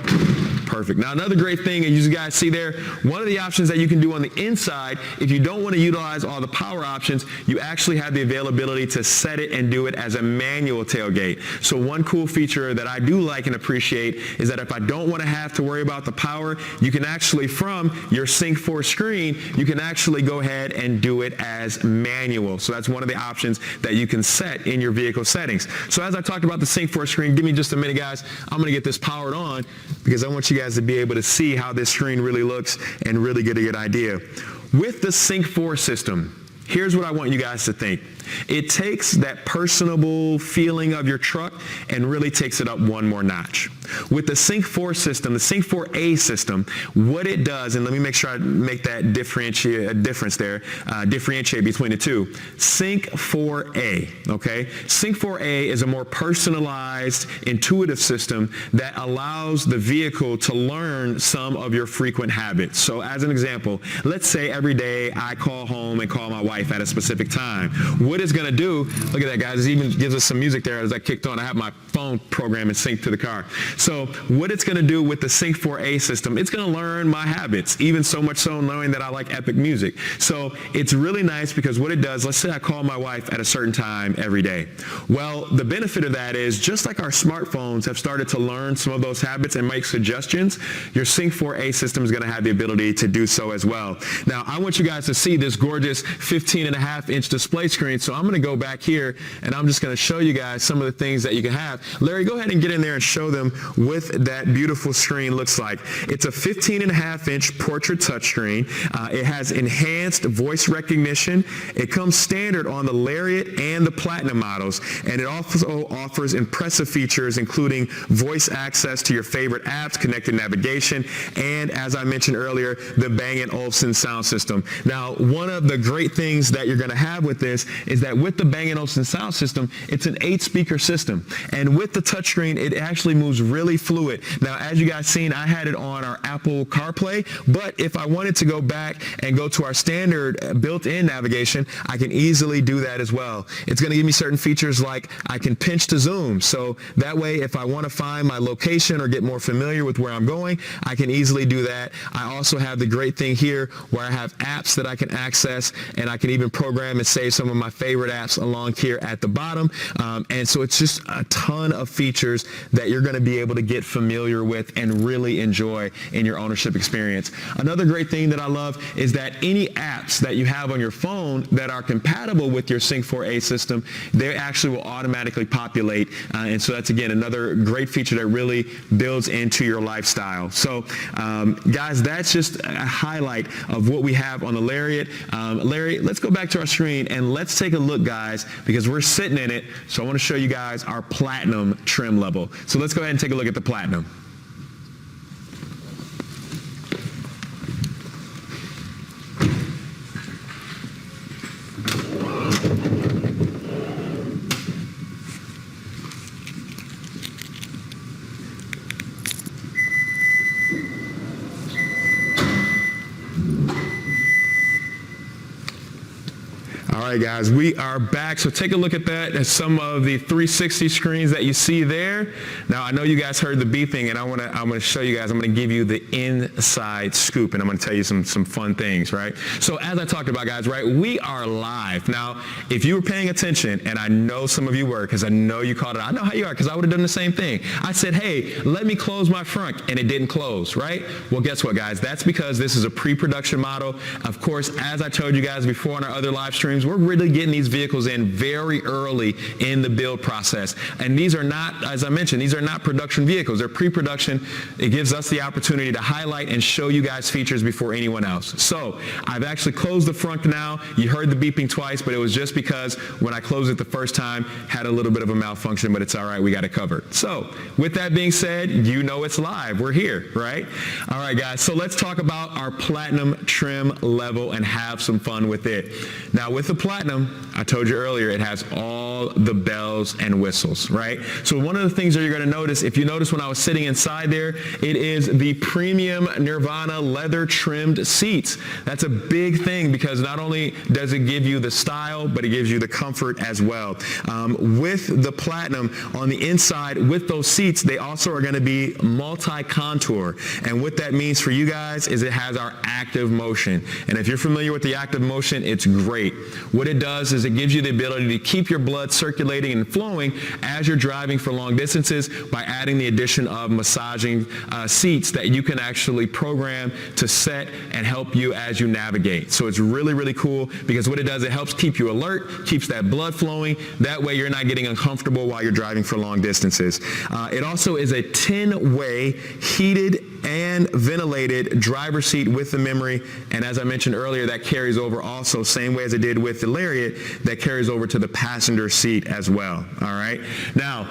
Perfect. Now, another great thing, and you guys see there, one of the options that you can do on the inside, if you don't want to utilize all the power options, you actually have the availability to set it and do it as a manual tailgate. So one cool feature that I do like and appreciate is that if I don't want to have to worry about the power, you can actually, from your Sync 4 screen, you can actually go ahead and do it as manual. So that's one of the options that you can set in your vehicle settings. So as I talked about the Sync 4 screen, give me just a minute, guys. I'm going to get this powered on because I want you guys to be able to see how this screen really looks and really get a good idea. With the Sync 4 system, here's what I want you guys to think. It takes that personable feeling of your truck and really takes it up one more notch. With the Sync 4 system, the Sync 4A system, what it does, and let me make sure I make that differentiate between the two. Sync 4A, okay? Sync 4A is a more personalized, intuitive system that allows the vehicle to learn some of your frequent habits. So as an example, let's say every day I call home and call my wife at a specific time. What it's going to do, look at that, guys, it even gives us some music there as I kicked on. I have my phone program and sync to the car. So what it's going to do with the Sync 4A system, it's going to learn my habits, even so much so knowing that I like epic music. So it's really nice because what it does, let's say I call my wife at a certain time every day. Well, the benefit of that is just like our smartphones have started to learn some of those habits and make suggestions, your Sync 4A system is going to have the ability to do so as well. Now, I want you guys to see this gorgeous 15.5-inch display screen. So I'm going to go back here and I'm just going to show you guys some of the things that you can have. Larry, go ahead and get in there and show them what that beautiful screen looks like. It's a 15.5-inch portrait touchscreen. It has enhanced voice recognition. It comes standard on the Lariat and the Platinum models, and it also offers impressive features including voice access to your favorite apps, connected navigation, and as I mentioned earlier, the Bang & Olufsen sound system. Now, one of the great things that you're going to have with this is that with the Bang & Olufsen sound system, it's an 8-speaker system, and with the touchscreen, it actually moves really fluid. Now, as you guys seen, I had it on our Apple CarPlay, but if I wanted to go back and go to our standard built-in navigation, I can easily do that as well. It's going to give me certain features like I can pinch to zoom, so that way if I want to find my location or get more familiar with where I'm going, I can easily do that. I also have the great thing here where I have apps that I can access, and I can even program and save some of my favorite apps along here at the bottom. And so it's just a ton of features that you're going to be able to get familiar with and really enjoy in your ownership experience. Another great thing that I love is that any apps that you have on your phone that are compatible with your Sync 4A system, they actually will automatically populate. And so that's, again, another great feature that really builds into your lifestyle. So, guys, that's just a highlight of what we have on the Lariat. Larry, let's go back to our screen and let's take a look, guys, because we're sitting in it. So I want to show you guys our Platinum trim level. So let's go ahead and take a look at the Platinum. All right, guys, we are back. So take a look at that. That's some of the 360 screens that you see there. Now, I know you guys heard the beeping, and I'm gonna show you guys. I'm gonna give you the inside scoop, and I'm gonna tell you some fun things, right? So as I talked about, guys, right, we are live. Now, if you were paying attention, and I know some of you were, because I know you caught it. I know how you are, because I would have done the same thing. I said, hey, let me close my front, and it didn't close, right? Well, guess what, guys? That's because this is a pre-production model. Of course, as I told you guys before on our other live streams, we're really getting these vehicles in very early in the build process. And these are not, as I mentioned, these are not production vehicles. They're pre-production. It gives us the opportunity to highlight and show you guys features before anyone else. So I've actually closed the front now. You heard the beeping twice, but it was just because when I closed it the first time, had a little bit of a malfunction, but it's all right. We got it covered. So with that being said, you know it's live. We're here, right? All right, guys. So let's talk about our Platinum trim level and have some fun with it. Now, with the Platinum, I told you earlier, it has all the bells and whistles, right? So one of the things that you're going to notice, if you notice when I was sitting inside there, it is the premium Nirvana leather trimmed seats. That's a big thing because not only does it give you the style, but it gives you the comfort as well. With the Platinum on the inside, with those seats, they also are going to be multi-contour. And what that means for you guys is it has our active motion. And if you're familiar with the active motion, it's great. What it does is it gives you the ability to keep your blood circulating and flowing as you're driving for long distances by adding the addition of massaging seats that you can actually program to set and help you as you navigate. So it's really, really cool because what it does, it helps keep you alert, keeps that blood flowing. That way you're not getting uncomfortable while you're driving for long distances. It also is a 10-way heated and ventilated driver's seat with the memory, and as I mentioned earlier, that carries over also, same way as it did with the Lariat, that carries over to the passenger seat as well. All right. Now,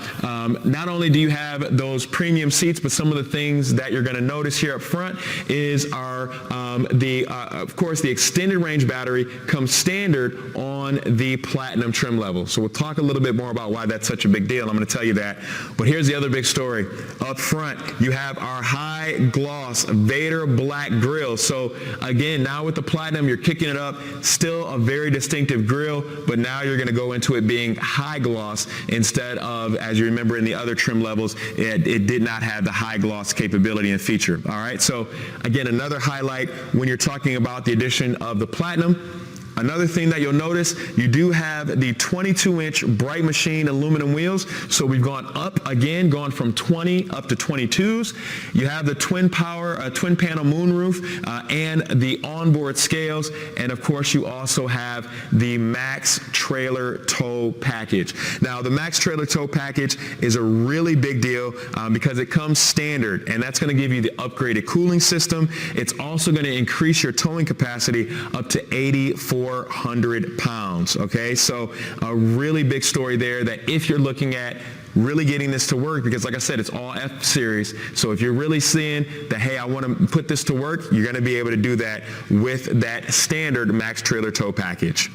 not only do you have those premium seats, but some of the things that you're going to notice here up front is our, of course, the extended range battery comes standard on the Platinum trim level. So we'll talk a little bit more about why that's such a big deal. I'm going to tell you that. But here's the other big story. Up front, you have our high gloss Vader black grille. So again, now with the Platinum, you're kicking it up. Still a very distinctive grille, but now you're going to go into it being high gloss instead of, as you remember in the other trim levels, it did not have the high gloss capability and feature. All right. So again, another highlight when you're talking about the addition of the Platinum. Another thing that you'll notice, you do have the 22-inch Bright Machine aluminum wheels. So we've gone up again, gone from 20 up to 22s. You have the twin panel moonroof and the onboard scales. And of course, you also have the Max Trailer Tow Package. Now, the Max Trailer Tow Package is a really big deal because it comes standard, and that's going to give you the upgraded cooling system. It's also going to increase your towing capacity up to 400 pounds. Okay, so a really big story there that if you're looking at really getting this to work, because like I said, it's all F series. So if you're really seeing that, hey, I want to put this to work, you're going to be able to do that with that standard Max Trailer Tow Package.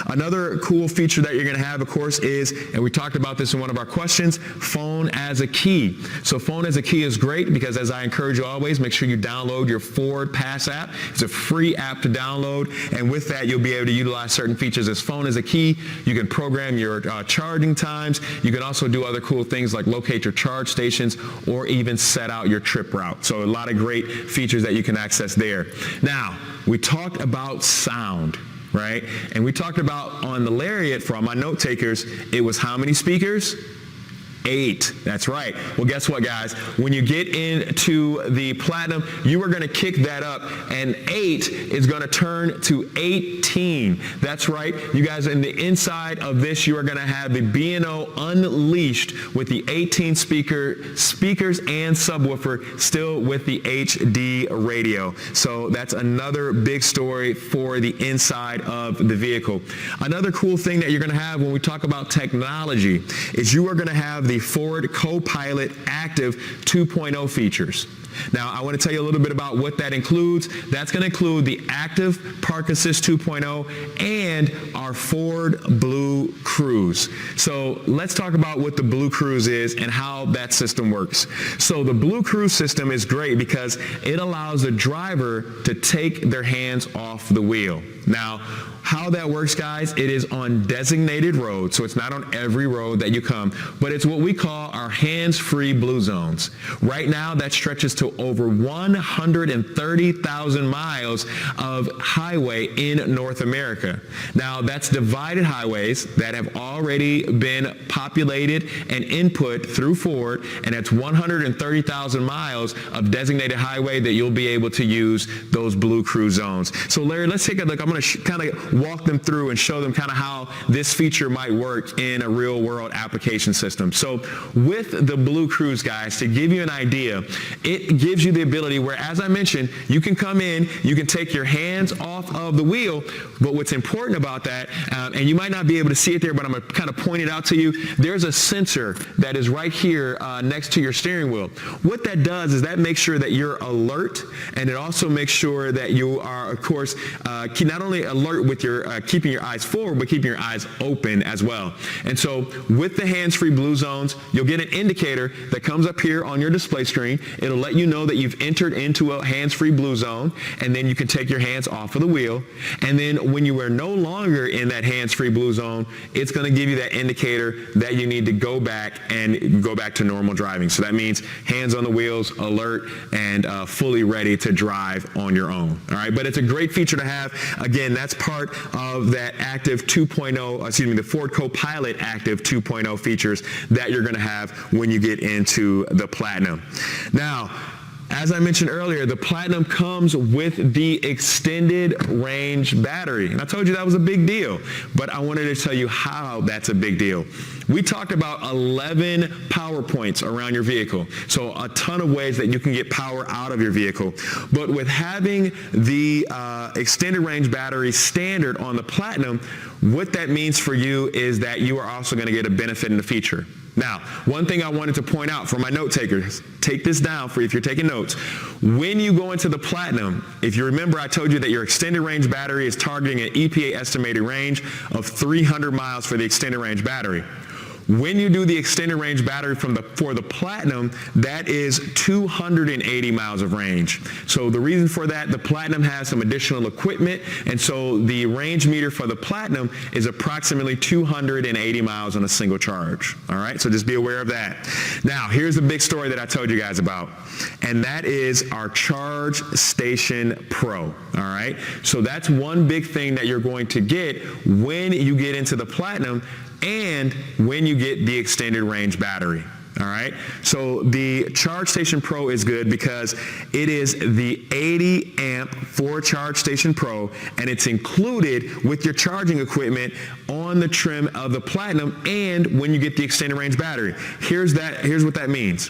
Another cool feature that you're going to have, of course, is, and we talked about this in one of our questions, phone as a key. So phone as a key is great because, as I encourage you always, make sure you download your Ford Pass app. It's a free app to download, and with that, you'll be able to utilize certain features as phone as a key. You can program your charging times. You can also do other cool things like locate your charge stations or even set out your trip route. So a lot of great features that you can access there. Now, we talked about sound. right? And we talked about on the Lariat, for all my note takers, it was how many speakers? 8. That's right. Well, guess what, guys? When you get into the Platinum, you are going to kick that up, and 8 is going to turn to 18. That's right. You guys, in the inside of this, you are going to have the B&O Unleashed with the 18 speakers and subwoofer, still with the HD radio. So that's another big story for the inside of the vehicle. Another cool thing that you're going to have when we talk about technology is you are going to have the Ford Co-Pilot Active 2.0 features. Now, I want to tell you a little bit about what that includes. That's going to include the Active Park Assist 2.0 and our Ford Blue Cruise. So let's talk about what the Blue Cruise is and how that system works. So the Blue Cruise system is great because it allows the driver to take their hands off the wheel. Now, how that works, guys, it is on designated roads, so it's not on every road that you come, but it's what we call our hands-free blue zones. Right now, that stretches to over 130,000 miles of highway in North America. Now, that's divided highways that have already been populated and input through Ford, and that's 130,000 miles of designated highway that you'll be able to use those Blue Cruise zones. So, Larry, let's take a look. I'm going to kind of walk them through and show them kind of how this feature might work in a real world application system. So with the Blue Cruise, guys, to give you an idea, it gives you the ability where, as I mentioned, you can come in, you can take your hands off of the wheel, but what's important about that, and you might not be able to see it there, but I'm going to kind of point it out to you, there's a sensor that is right here next to your steering wheel. What that does is that makes sure that you're alert, and it also makes sure that you are, of course, not only alert with your keeping your eyes forward, but keeping your eyes open as well. And so with the hands-free blue zones, you'll get an indicator that comes up here on your display screen. It'll let you know that you've entered into a hands-free blue zone, and then you can take your hands off of the wheel. And then when you are no longer in that hands-free blue zone, it's going to give you that indicator that you need to go back to normal driving. So that means hands on the wheels, alert, and fully ready to drive on your own. All right, but it's a great feature to have. Again, that's part of that Active 2.0, the Ford Co-Pilot Active 2.0 features that you're going to have when you get into the Platinum. Now, as I mentioned earlier, the Platinum comes with the extended range battery. And I told you that was a big deal, but I wanted to tell you how that's a big deal. We talked about 11 power points around your vehicle. So a ton of ways that you can get power out of your vehicle. But with having the extended range battery standard on the Platinum, what that means for you is that you are also going to get a benefit in the feature. Now, one thing I wanted to point out for my note takers, take this down for if you're taking notes. When you go into the Platinum, if you remember, I told you that your extended range battery is targeting an EPA estimated range of 300 miles for the extended range battery. When you do the extended range battery for the Platinum, that is 280 miles of range. So the reason for that, the Platinum has some additional equipment, and so the range meter for the Platinum is approximately 280 miles on a single charge. All right, so just be aware of that. Now, here's the big story that I told you guys about, and that is our Charge Station Pro. All right, so that's one big thing that you're going to get when you get into the Platinum and when you get the extended range battery. All right, so the Charge Station Pro is good because it is the 80 amp for Charge Station Pro, and it's included with your charging equipment on the trim of the Platinum and when you get the extended range battery. Here's what that means.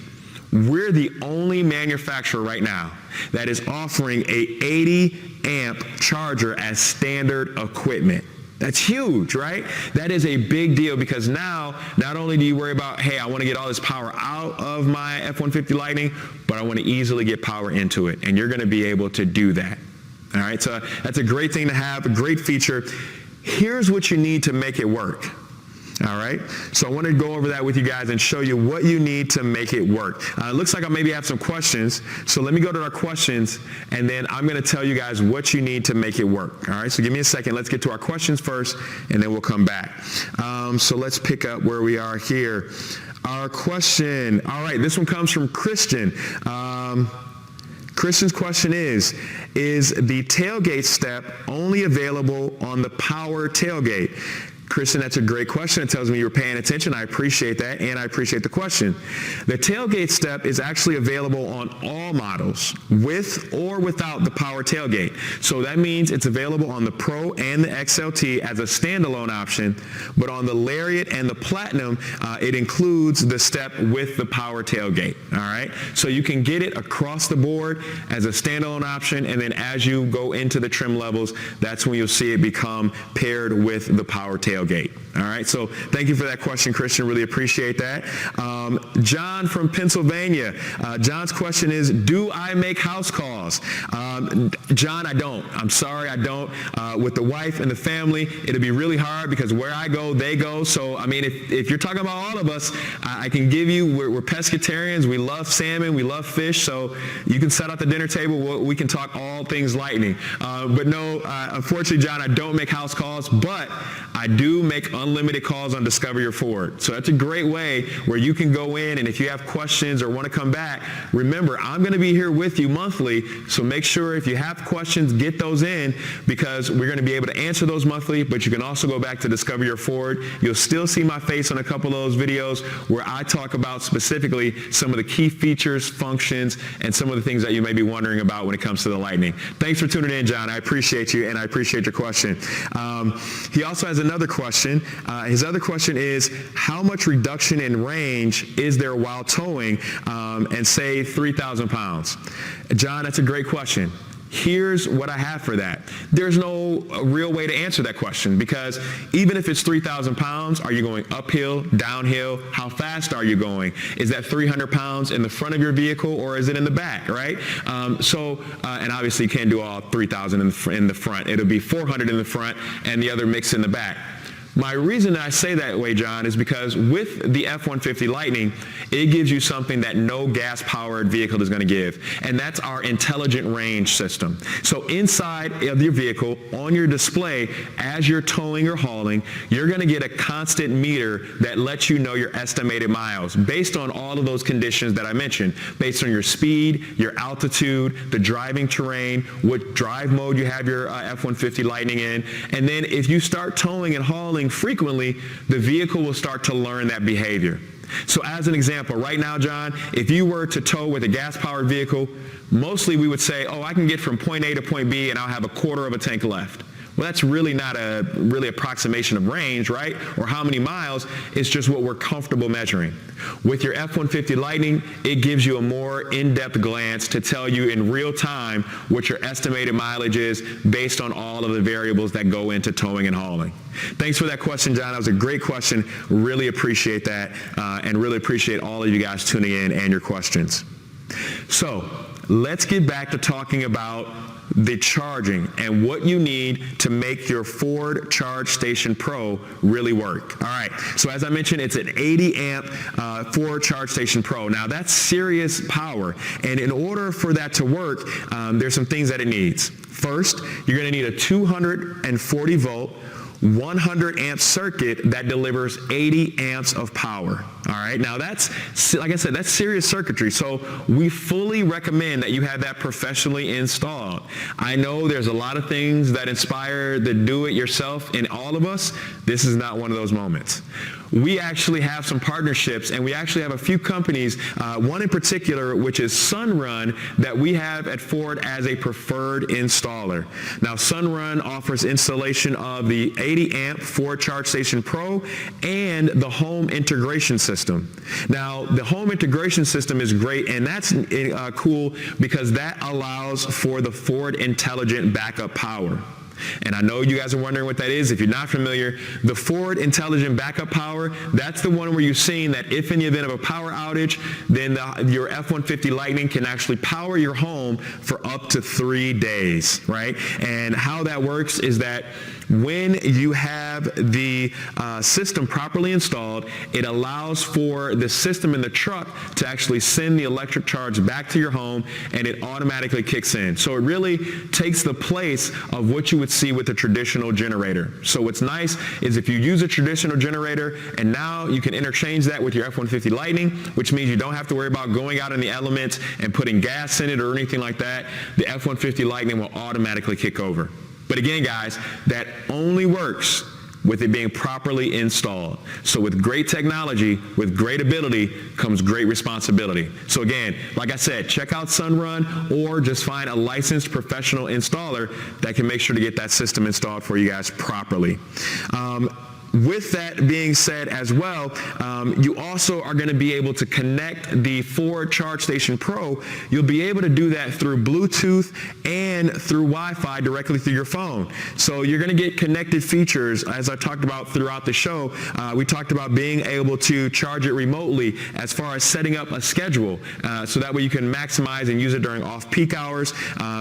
We're the only manufacturer right now that is offering a 80 amp charger as standard equipment. That's huge, right? That is a big deal because now, not only do you worry about, hey, I want to get all this power out of my F-150 Lightning, but I want to easily get power into it, and you're going to be able to do that. All right, so that's a great thing to have, a great feature. Here's what you need to make it work. All right, so I want to go over that with you guys and show you what you need to make it work. It looks like I maybe have some questions, so let me go to our questions, and then I'm going to tell you guys what you need to make it work. All right, so give me a second. Let's get to our questions first, and then we'll come back. So let's pick up where we are here. Our question, all right, this one comes from Christian. Christian's question is the tailgate step only available on the power tailgate? Christian, that's a great question. It tells me you're paying attention. I appreciate that, and I appreciate the question. The tailgate step is actually available on all models, with or without the power tailgate. So that means it's available on the Pro and the XLT as a standalone option, but on the Lariat and the Platinum, it includes the step with the power tailgate, all right? So you can get it across the board as a standalone option, and then as you go into the trim levels, that's when you'll see it become paired with the power tailgate. All right, so thank you for that question, Christian. Really appreciate that. John from Pennsylvania. John's question is, do I make house calls? John, I don't. I'm sorry, I don't. With the wife and the family, it'll be really hard because where I go, they go. So, I mean, if you're talking about all of us, I can give you, we're pescatarians. We love salmon. We love fish. So you can set out the dinner table. We can talk all things lightning. But no, unfortunately, John, I don't make house calls, but I do make unlimited calls on Discover Your Ford. So that's a great way where you can go in, and if you have questions or want to come back, remember, I'm going to be here with you monthly. So make sure if you have questions, get those in, because we're going to be able to answer those monthly, but you can also go back to Discover Your Ford. You'll still see my face on a couple of those videos where I talk about specifically some of the key features, functions, and some of the things that you may be wondering about when it comes to the Lightning. Thanks for tuning in, John. I appreciate you, and I appreciate your question. He also has another question. His other question is, how much reduction in range is there while towing and say 3,000 pounds? John, that's a great question. Here's what I have for that. There's no real way to answer that question, because even if it's 3,000 pounds, are you going uphill, downhill? How fast are you going? Is that 300 pounds in the front of your vehicle, or is it in the back, right? And obviously you can't do all 3,000 in the front. It'll be 400 in the front and the other mix in the back. My reason that I say that way, John, is because with the F-150 Lightning, it gives you something that no gas-powered vehicle is going to give, and that's our intelligent range system. So inside of your vehicle, on your display, as you're towing or hauling, you're going to get a constant meter that lets you know your estimated miles based on all of those conditions that I mentioned, based on your speed, your altitude, the driving terrain, what drive mode you have your F-150 Lightning in, and then if you start towing and hauling frequently, the vehicle will start to learn that behavior. So as an example, right now, John, if you were to tow with a gas-powered vehicle, mostly we would say, oh, I can get from point A to point B and I'll have a quarter of a tank left. Well, that's really not a really approximation of range, right? Or how many miles. It's just what we're comfortable measuring. With your F-150 Lightning, it gives you a more in-depth glance to tell you in real time what your estimated mileage is based on all of the variables that go into towing and hauling. Thanks for that question, John. That was a great question. Really appreciate that, and really appreciate all of you guys tuning in and your questions. So let's get back to talking about the charging and what you need to make your Ford Charge Station Pro really work. All right, so as I mentioned, it's an 80 amp Ford Charge Station Pro. Now that's serious power, and in order for that to work, there's some things that it needs. First, you're going to need a 240 volt 100 amp circuit that delivers 80 amps of power. All right, now that's, like I said, that's serious circuitry. So we fully recommend that you have that professionally installed. I know there's a lot of things that inspire the do-it-yourself in all of us. This is not one of those moments. We actually have some partnerships, and we actually have a few companies, one in particular, which is Sunrun, that we have at Ford as a preferred installer. Now, Sunrun offers installation of the 80 amp Ford Charge Station Pro and the home integration system. Now, the home integration system is great, and that's cool because that allows for the Ford Intelligent Backup Power. And I know you guys are wondering what that is. If you're not familiar, the Ford Intelligent Backup Power, that's the one where you're seeing that if in the event of a power outage, then your F-150 Lightning can actually power your home for up to 3 days, right? And how that works is that when you have the system properly installed, it allows for the system in the truck to actually send the electric charge back to your home, and it automatically kicks in. So it really takes the place of what you would see with a traditional generator. So what's nice is if you use a traditional generator and now you can interchange that with your F-150 Lightning, which means you don't have to worry about going out in the elements and putting gas in it or anything like that, the F-150 Lightning will automatically kick over. But again, guys, that only works with it being properly installed. So with great technology, with great ability, comes great responsibility. So again, like I said, check out Sunrun or just find a licensed professional installer that can make sure to get that system installed for you guys properly. With that being said as well, you also are going to be able to connect the Ford Charge Station Pro. You'll be able to do that through Bluetooth and through Wi-Fi directly through your phone. So you're going to get connected features, as I talked about throughout the show. We talked about being able to charge it remotely as far as setting up a schedule, so that way you can maximize and use it during off-peak hours.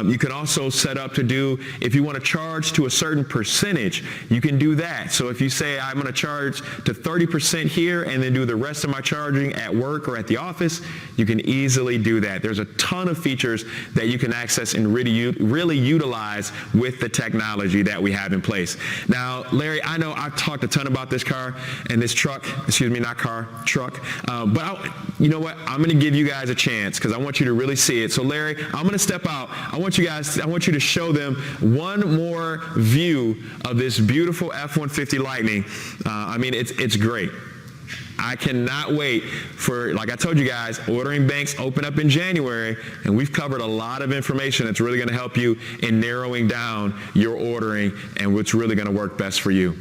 You can also set up to do, if you want to charge to a certain percentage, you can do that. So if you say, I'm going to charge to 30% here and then do the rest of my charging at work or at the office, you can easily do that. There's a ton of features that you can access and really utilize with the technology that we have in place. Now, Larry, I know I've talked a ton about this car and this truck, truck, but you know what? I'm going to give you guys a chance because I want you to really see it. So Larry, I'm going to step out. I want you to show them one more view of this beautiful F-150 Lightning. I mean, it's great. I cannot wait for, like I told you guys, ordering banks open up in January, and we've covered a lot of information that's really going to help you in narrowing down your ordering and what's really going to work best for you.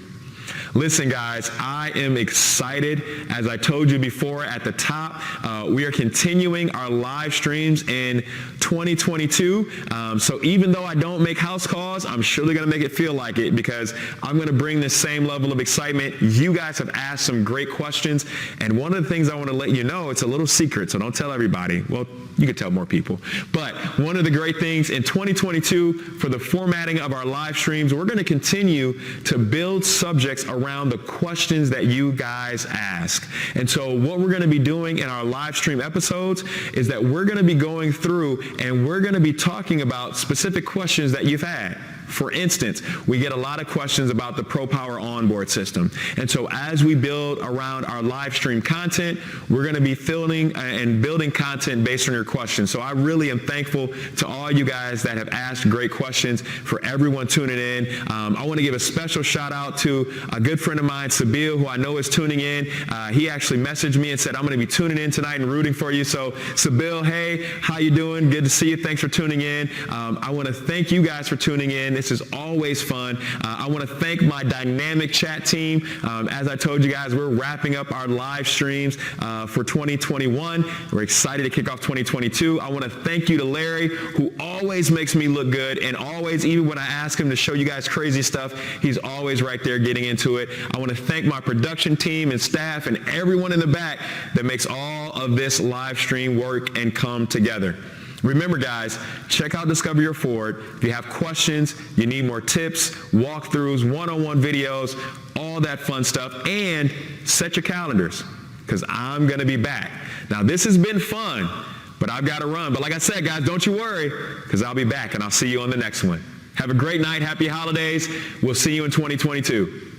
Listen, guys, I am excited. As I told you before at the top, we are continuing our live streams in 2022. So even though I don't make house calls, I'm surely going to make it feel like it because I'm going to bring the same level of excitement. You guys have asked some great questions, and one of the things I want to let you know, it's a little secret, so don't tell everybody. Well, you can tell more people. But one of the great things in 2022 for the formatting of our live streams, we're going to continue to build subjects around the questions that you guys ask. And so what we're going to be doing in our live stream episodes is that we're going to be going through and we're going to be talking about specific questions that you've had. For instance, we get a lot of questions about the ProPower onboard system. And so as we build around our live stream content, we're going to be filling and building content based on your questions. So I really am thankful to all you guys that have asked great questions, for everyone tuning in. I want to give a special shout out to a good friend of mine, Sabil, who I know is tuning in. He actually messaged me and said, I'm going to be tuning in tonight and rooting for you. So Sabil, hey, how you doing? Good to see you. Thanks for tuning in. I want to thank you guys for tuning in. This is always fun. I want to thank my dynamic chat team. As I told you guys, we're wrapping up our live streams for 2021. We're excited to kick off 2022. I want to thank you to Larry, who always makes me look good, and always, even when I ask him to show you guys crazy stuff, he's always right there getting into it. I want to thank my production team and staff and everyone in the back that makes all of this live stream work and come together. Remember, guys, check out Discover Your Ford. If you have questions, you need more tips, walkthroughs, one-on-one videos, all that fun stuff, and set your calendars because I'm going to be back. Now, this has been fun, but I've got to run. But like I said, guys, don't you worry because I'll be back, and I'll see you on the next one. Have a great night. Happy holidays. We'll see you in 2022.